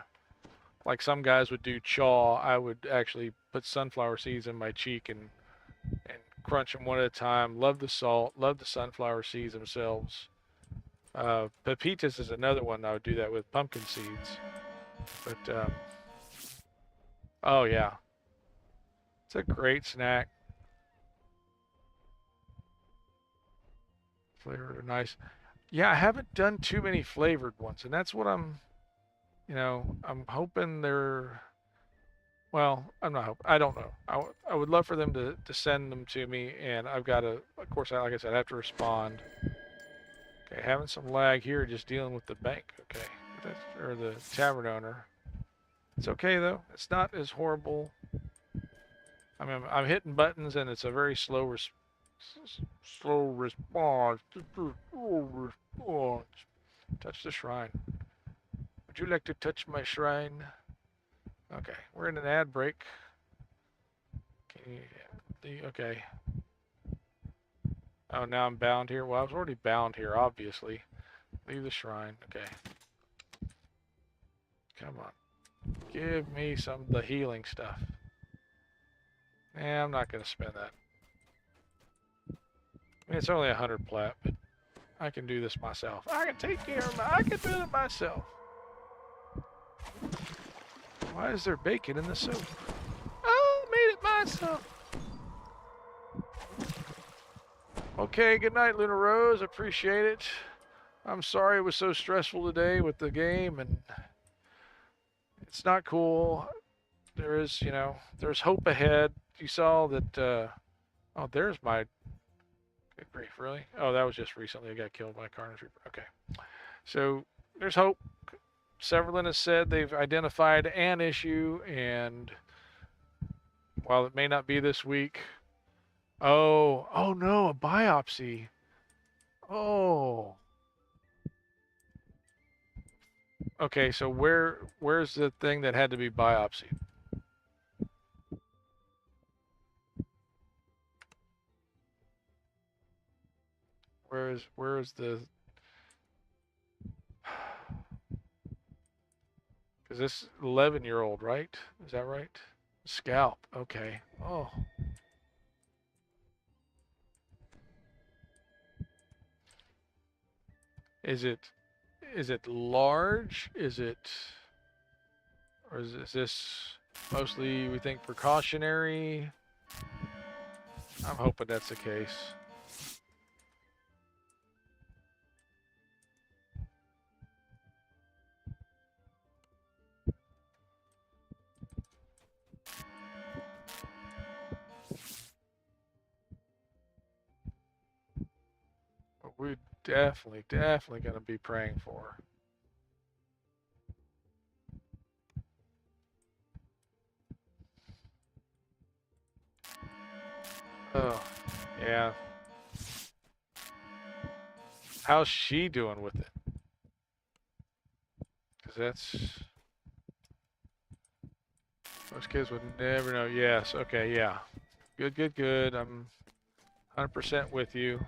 [SPEAKER 1] like some guys would do chaw. I would actually put sunflower seeds in my cheek and crunch them one at a time. Love the salt. Love the sunflower seeds themselves. Pepitas is another one I would do that with, pumpkin seeds. But oh yeah. It's a great snack. Flavored are nice. Yeah, I haven't done too many flavored ones, and that's what I'm hoping they're, well, I'm not hoping, I don't know. I would love for them to send them to me, and I've got to, of course, like I said, I have to respond. Okay, having some lag here, just dealing with the bank, okay, or the tavern owner. It's okay, though. It's not as horrible. I mean, I'm hitting buttons, and it's a very slow response. Touch the shrine. Would you like to touch my shrine? Okay, we're in an ad break. Okay. Oh, now I'm bound here. Well, I was already bound here, obviously. Leave the shrine. Okay. Come on. Give me some of the healing stuff. I'm not going to spend that. I mean, it's only 100 plat, but I can do this myself. I can take care of it. I can do it myself. Why is there bacon in the soup? Oh, made it myself. Okay, good night, Luna Rose. Appreciate it. I'm sorry it was so stressful today with the game, and it's not cool. There is, you know, there's hope ahead. You saw that, oh, there's my, good grief, really? Oh, that was just recently. I got killed by a Carnage Reaper. Okay. So, there's hope. Severlin has said they've identified an issue, and while it may not be this week, oh no, a biopsy. Oh. Okay, so where's the thing that had to be biopsied? Where is the, is this 11-year-old, right? Is that right? Scalp. Okay. Oh. Is it large? Is it, or is this mostly, we think, precautionary? I'm hoping that's the case. We're definitely going to be praying for. Oh, yeah. How's she doing with it? Because that's... Most kids would never know. Yes, okay, yeah. Good, good, good. I'm 100% with you.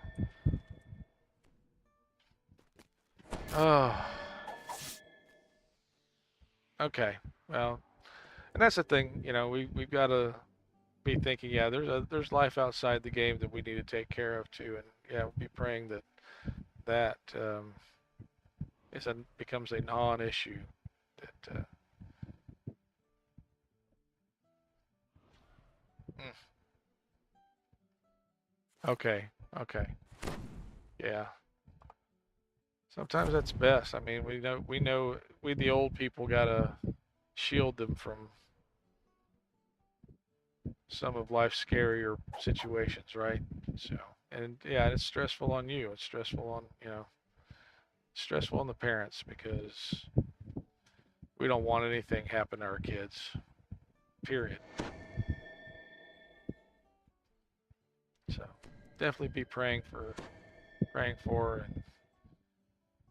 [SPEAKER 1] Oh. Okay, well, and that's the thing, you know, we've got to be thinking, yeah, there's life outside the game that we need to take care of too, and yeah, we'll be praying that that becomes a non-issue. That okay, okay, yeah. Sometimes that's best. I mean, we the old people gotta shield them from some of life's scarier situations, right? So, and yeah, it's stressful on you. It's stressful on, you know, stressful on the parents because we don't want anything happen to our kids. Period. So, definitely be praying for and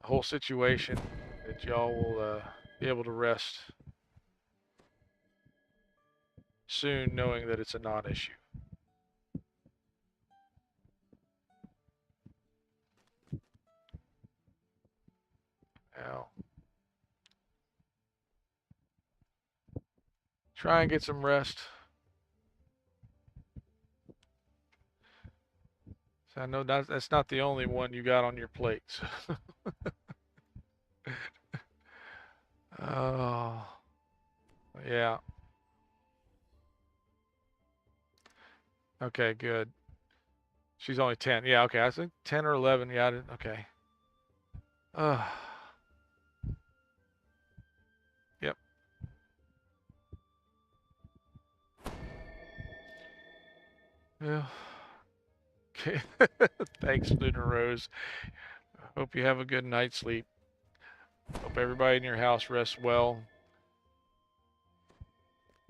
[SPEAKER 1] the whole situation that y'all will be able to rest soon, knowing that it's a non-issue. Now, try and get some rest. So I know that's not the only one you got on your plates. Oh, yeah. Okay, good. She's only 10. Yeah, okay. I think 10 or 11. Yeah, I didn't. Okay. Uh, yep. Yeah. Okay. Thanks, Lunar Rose. Hope you have a good night's sleep. Hope everybody in your house rests well.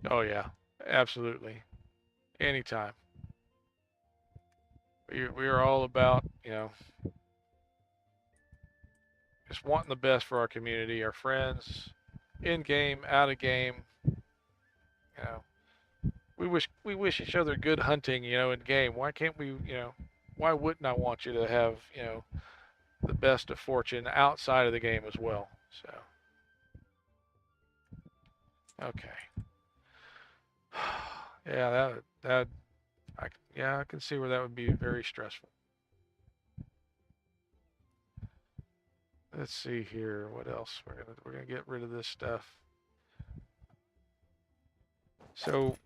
[SPEAKER 1] Oh, yeah. Absolutely. Anytime. We are all about, you know, just wanting the best for our community, our friends, in game, out of game. You know, we wish each other good hunting, you know, in game. Why can't we, you know, why wouldn't I want you to have, you know, the best of fortune outside of the game as well? So, okay. Yeah, I can see where that would be very stressful. Let's see here. What else? We're gonna get rid of this stuff. So,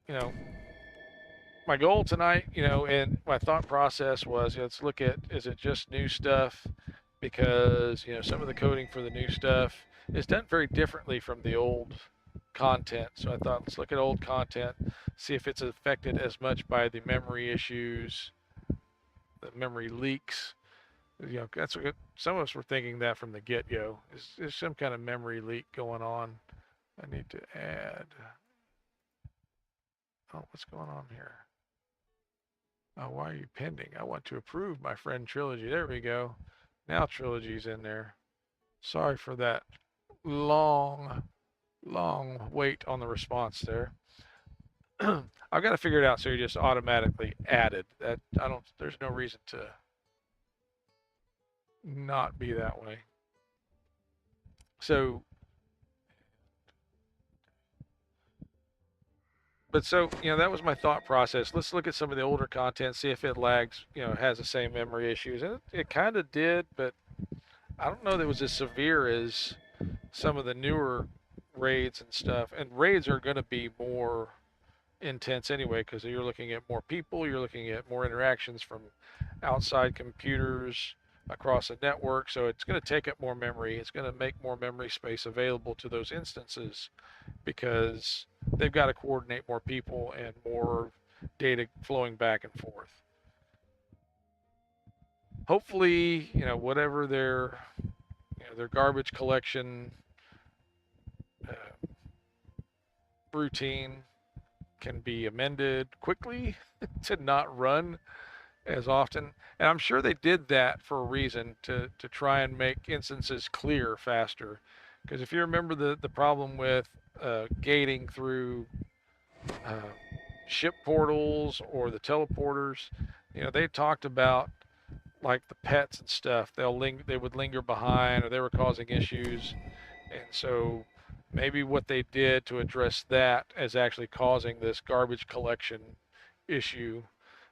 [SPEAKER 1] you know, my goal tonight, you know, and my thought process was, let's look at, is it just new stuff? Because, you know, some of the coding for the new stuff is done very differently from the old content. So I thought, let's look at old content, see if it's affected as much by the memory issues, the memory leaks. You know, that's what some of us were thinking that from the get-go. Is some kind of memory leak going on? I need to add. Oh, what's going on here? Oh, why are you pending? I want to approve my friend Trilogy. There we go. Now Trilogy's in there. Sorry for that long wait on the response there. I've got to figure it out so you're just automatically added. That there's no reason to not be that way. So, but so, you know, that was my thought process. Let's look at some of the older content, see if it lags, you know, has the same memory issues. And it kind of did, but I don't know that it was as severe as some of the newer raids and stuff. And raids are going to be more intense anyway because you're looking at more people, you're looking at more interactions from outside computers across a network, so it's going to take up more memory. It's going to make more memory space available to those instances because they've got to coordinate more people and more data flowing back and forth. Hopefully, you know, whatever their garbage collection routine can be amended quickly to not run as often. And I'm sure they did that for a reason to try and make instances clear faster. Because if you remember the problem with gating through uh, ship portals or the teleporters, they talked about like the pets and stuff. They would linger behind, or they were causing issues, and so maybe what they did to address that is actually causing this garbage collection issue.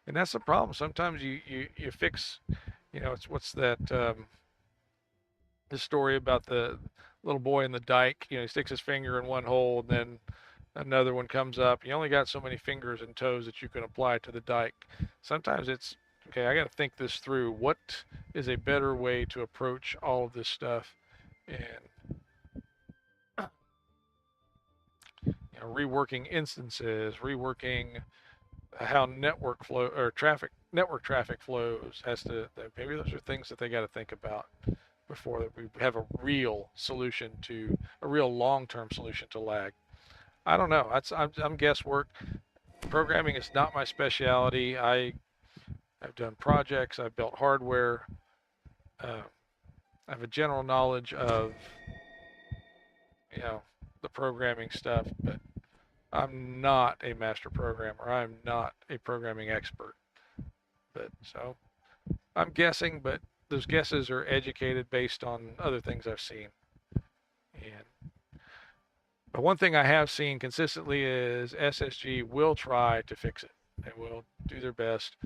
[SPEAKER 1] And that's the problem. Sometimes you fix, it's what's that the story about the little boy in the dike. He sticks his finger in one hole and then another one comes up. You only got so many fingers and toes that you can apply to the dike. Sometimes it's okay. I got to think this through. What is a better way to approach all of this stuff, and reworking instances, reworking how network traffic flows maybe those are things that they got to think about before that we have a real long-term solution to lag. I don't know. I'm guesswork. Programming is not my specialty. I've done projects. I've built hardware. I have a general knowledge of the programming stuff, but I'm not a master programmer. I'm not a programming expert. But so I'm guessing, but those guesses are educated based on other things I've seen. But one thing I have seen consistently is SSG will try to fix it. They will do their best.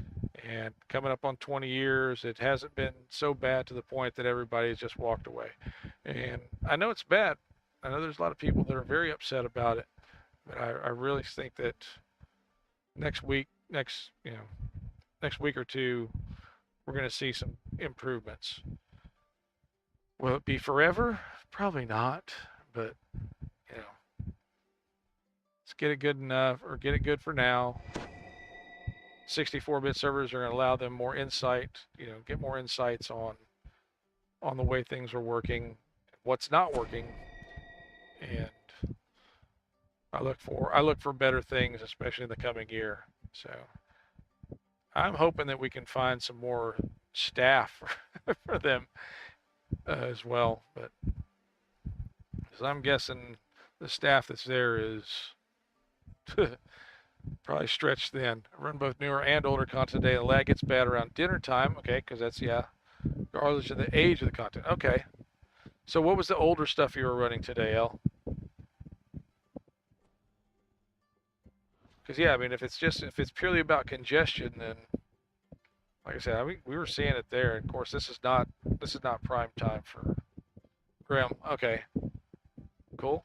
[SPEAKER 1] And coming up on 20 years, it hasn't been so bad to the point that everybody's just walked away. And I know it's bad. I know there's a lot of people that are very upset about it. But I really think that next week or two, we're going to see some improvements. Will it be forever? Probably not. But, let's get it good enough, or get it good for now. 64-bit servers are going to allow them more insight, get more insights on the way things are working, what's not working, and I look for better things, especially in the coming year. So I'm hoping that we can find some more staff for them as well, but because I'm guessing the staff that's there is probably stretched thin. I run both newer and older content today. The lag gets bad around dinner time. Okay, because that's, regardless of the age of the content. Okay. So what was the older stuff you were running today, El? Because, if it's purely about congestion, then, like I said, we were seeing it there. And of course, this is not prime time for Grim. Okay. Cool.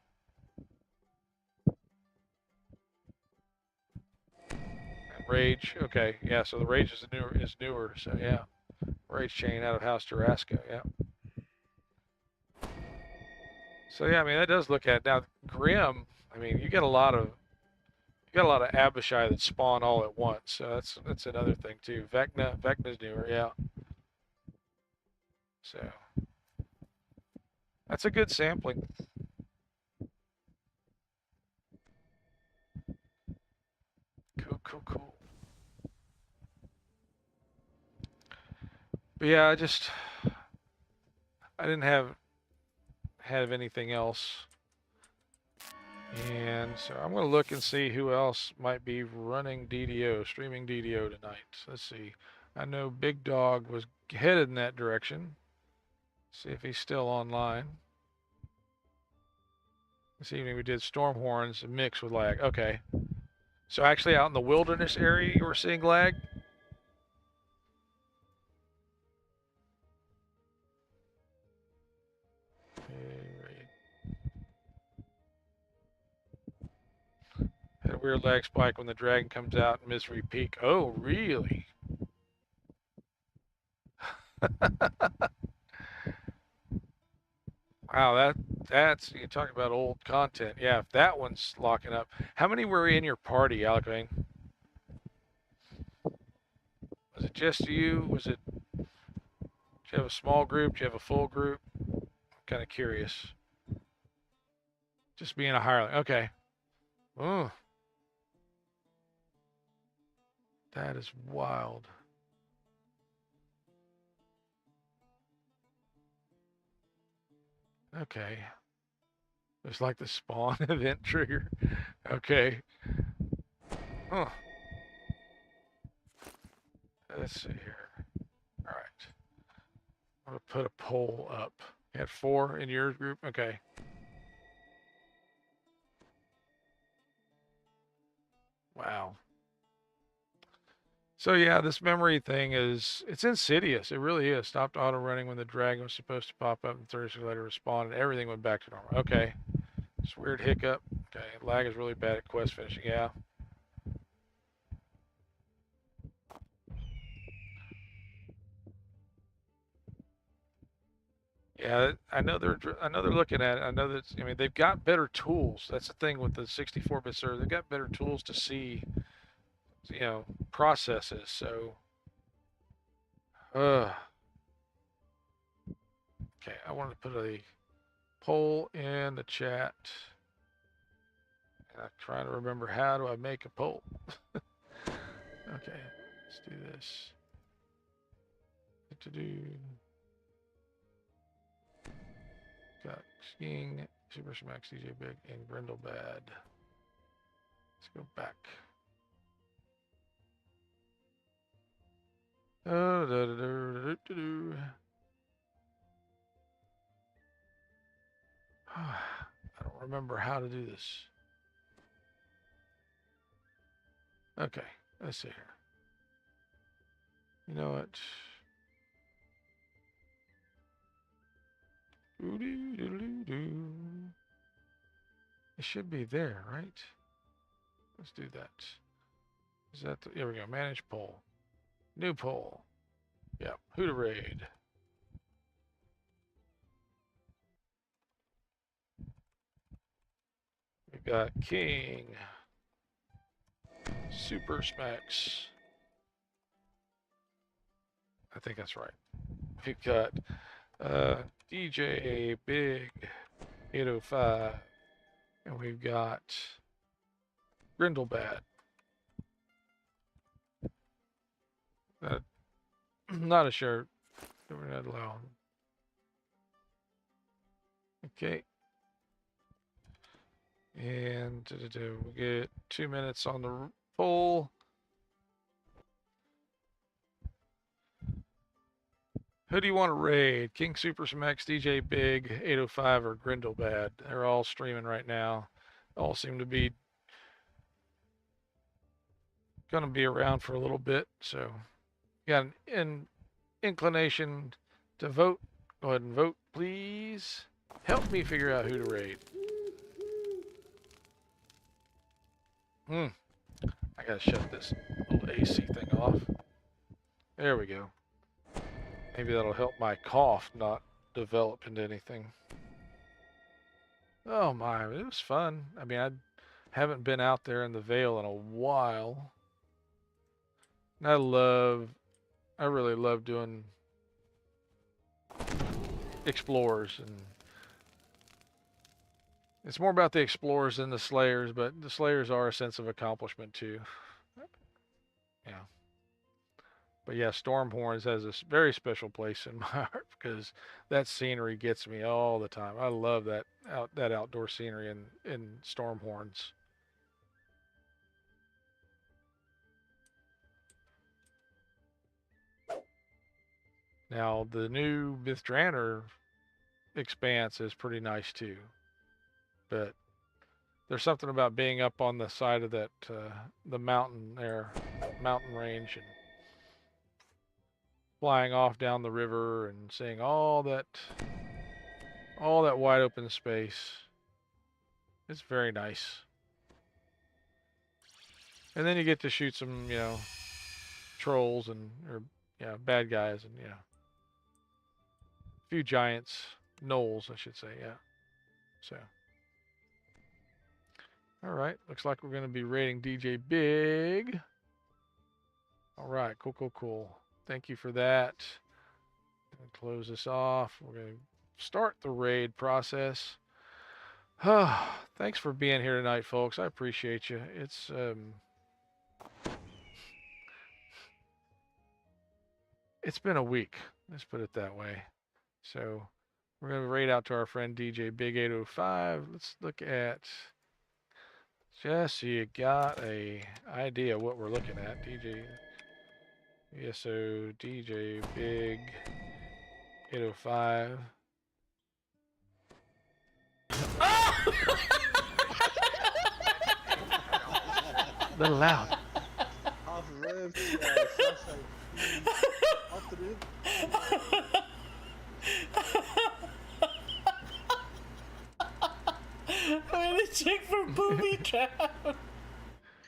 [SPEAKER 1] Rage, okay, yeah. So the Rage is newer. So yeah, Rage chain out of House Tarasco, yeah. So yeah, that does look at it. Now Grim. You got a lot of Abishai that spawn all at once. So that's another thing too. Vecna's newer, yeah. So that's a good sampling. Cool. But yeah, I didn't have anything else. And so I'm going to look and see who else might be running DDO, streaming DDO tonight. Let's see. I know Big Dog was headed in that direction. See if he's still online. This evening we did Stormhorns mixed with lag. Okay. So actually out in the wilderness area you were seeing lag? Had a weird lag spike when the dragon comes out in Misery Peak. Oh, really? Wow, that's you talk about old content. Yeah, if that one's locking up. How many were in your party, Alcane? Was it just you? Did you have a small group? Did you have a full group? I'm kind of curious. Just being a hireling. Okay. Oh. That is wild. Okay. It's like the spawn event trigger. Okay. Huh. Let's see here. All right. I'm going to put a poll up. You had 4 in your group? Okay. Wow. So yeah, this memory thing it's insidious. It really is. Stopped auto running when the dragon was supposed to pop up and 30 seconds later respond, and everything went back to normal. Okay. It's weird hiccup. Okay. Lag is really bad at quest finishing. Yeah. Yeah, I know they're looking at it. I know that I mean they've got better tools. That's the thing with the 64-bit server. They've got better tools to see, processes. So, okay, I wanted to put a poll in the chat. And I'm trying to remember how do I make a poll. Okay, let's do this. Got Skiing, Super Smax, DJ Big, and Grindelbad. Let's go back. I don't remember how to do this. Okay, let's see here. You know what? It should be there, right? Let's do that. Is that here we go. Manage poll. New poll. Yep. Who to raid? We've got King. Super Smacks. I think that's right. We've got DJ Big 805. And we've got Grindelbad. Not a shirt. We're not allowed. Okay. And we'll get 2 minutes on the poll. Who do you want to raid? King Super Smax, DJ Big, 805, or Grindelbad? They're all streaming right now. All seem to be going to be around for a little bit. So, got an inclination to vote. Go ahead and vote, please. Help me figure out who to raid. I gotta shut this little AC thing off. There we go. Maybe that'll help my cough not develop into anything. Oh my, it was fun. I mean, I haven't been out there in the Vale in a while. And I really love doing explorers, and it's more about the explorers than the slayers, but the slayers are a sense of accomplishment too. Yeah. But yeah, Stormhorns has a very special place in my heart because that scenery gets me all the time. I love that outdoor scenery in Stormhorns. Now the new Mythdraenor expanse is pretty nice too, but there's something about being up on the side of that the mountain range, and flying off down the river and seeing all that wide open space. It's very nice. And then you get to shoot some, trolls or bad guys, and a few giants, gnolls, I should say, yeah. So, all right, looks like we're going to be raiding DJ Big. All right, cool. Thank you for that. Close this off. We're going to start the raid process. Thanks for being here tonight, folks. I appreciate you. It's been a week. Let's put it that way. So We're going to raid out to our friend DJ Big 805. Let's look at, just so you got a idea what we're looking at. ESO DJ Big 805. A little loud.
[SPEAKER 3] I made a chick for booby trap.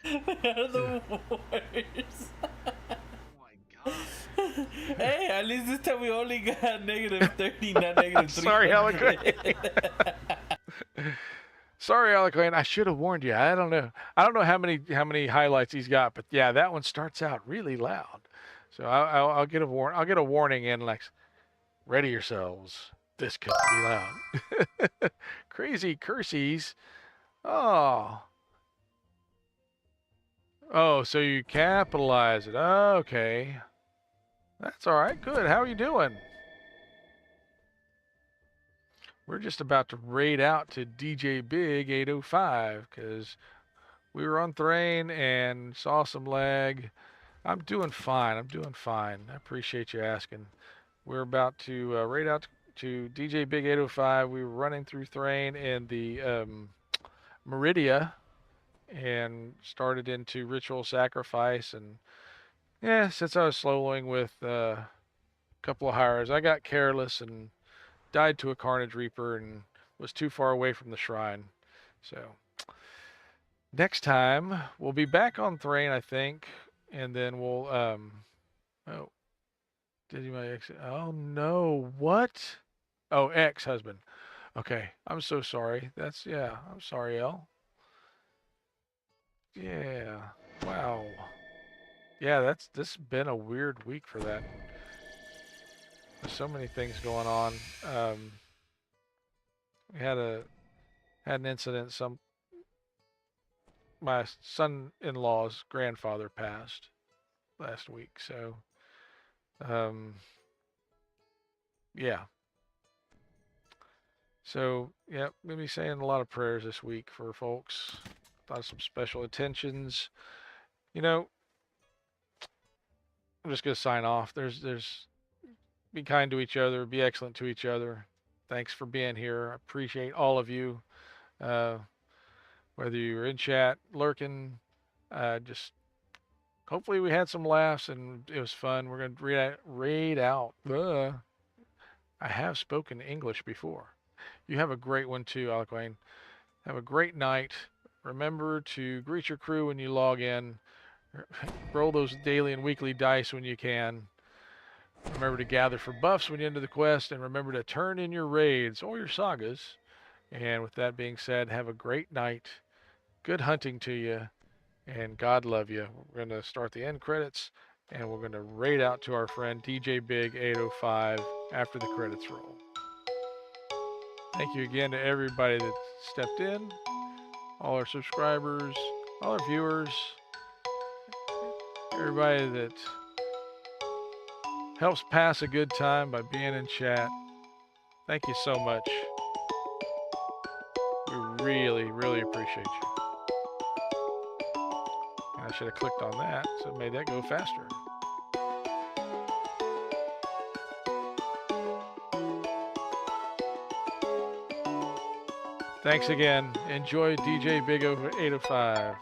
[SPEAKER 3] They're the worst. Hey, at least this time we only got -30, not -3.
[SPEAKER 1] Sorry, Alec. Sorry, Alec. I should have warned you. I don't know how many highlights he's got, but yeah, that one starts out really loud. So I'll get a warning in, like, ready yourselves. This could be loud. Crazy cursies. Oh, so you capitalize it. Okay. That's all right. Good. How are you doing? We're just about to raid out to DJ Big 805 because we were on Thrane and saw some lag. I'm doing fine. I appreciate you asking. We're about to raid out to DJ Big 805. We were running through Thrane and the Meridia and started into Ritual Sacrifice. And yeah, since I was soloing with a couple of hires, I got careless and died to a Carnage Reaper and was too far away from the shrine. So next time we'll be back on Thrane, I think, and then we'll oh, did you my ex? Oh no, what? Oh, ex-husband. Okay, I'm so sorry. I'm sorry, El. Yeah, wow. Yeah, this has been a weird week for that. There's so many things going on. We had an incident. My son-in-law's grandfather passed last week. So, yeah. So, yeah, we'll be saying a lot of prayers this week for folks. Thought of some special attentions. You know, I'm just gonna sign off. There's be kind to each other, be excellent to each other. Thanks for being here. I appreciate all of you. Whether you're in chat, lurking, just hopefully we had some laughs and it was fun. We're gonna raid out. I have spoken English before. You have a great one too, Alec. Have a great night. Remember to greet your crew when you log in. Roll those daily and weekly dice when you can. Remember to gather for buffs when you enter the quest, and remember to turn in your raids or your sagas. And with that being said, have a great night. Good hunting to you, and God love you. We're going to start the end credits, and we're going to raid out to our friend DJ Big 805 after the credits roll. Thank you again to everybody that stepped in, all our subscribers, all our viewers, everybody that helps pass a good time by being in chat. Thank you so much. We really, really appreciate you. And I should have clicked on that, so it made that go faster. Thanks again. Enjoy DJ Big 805.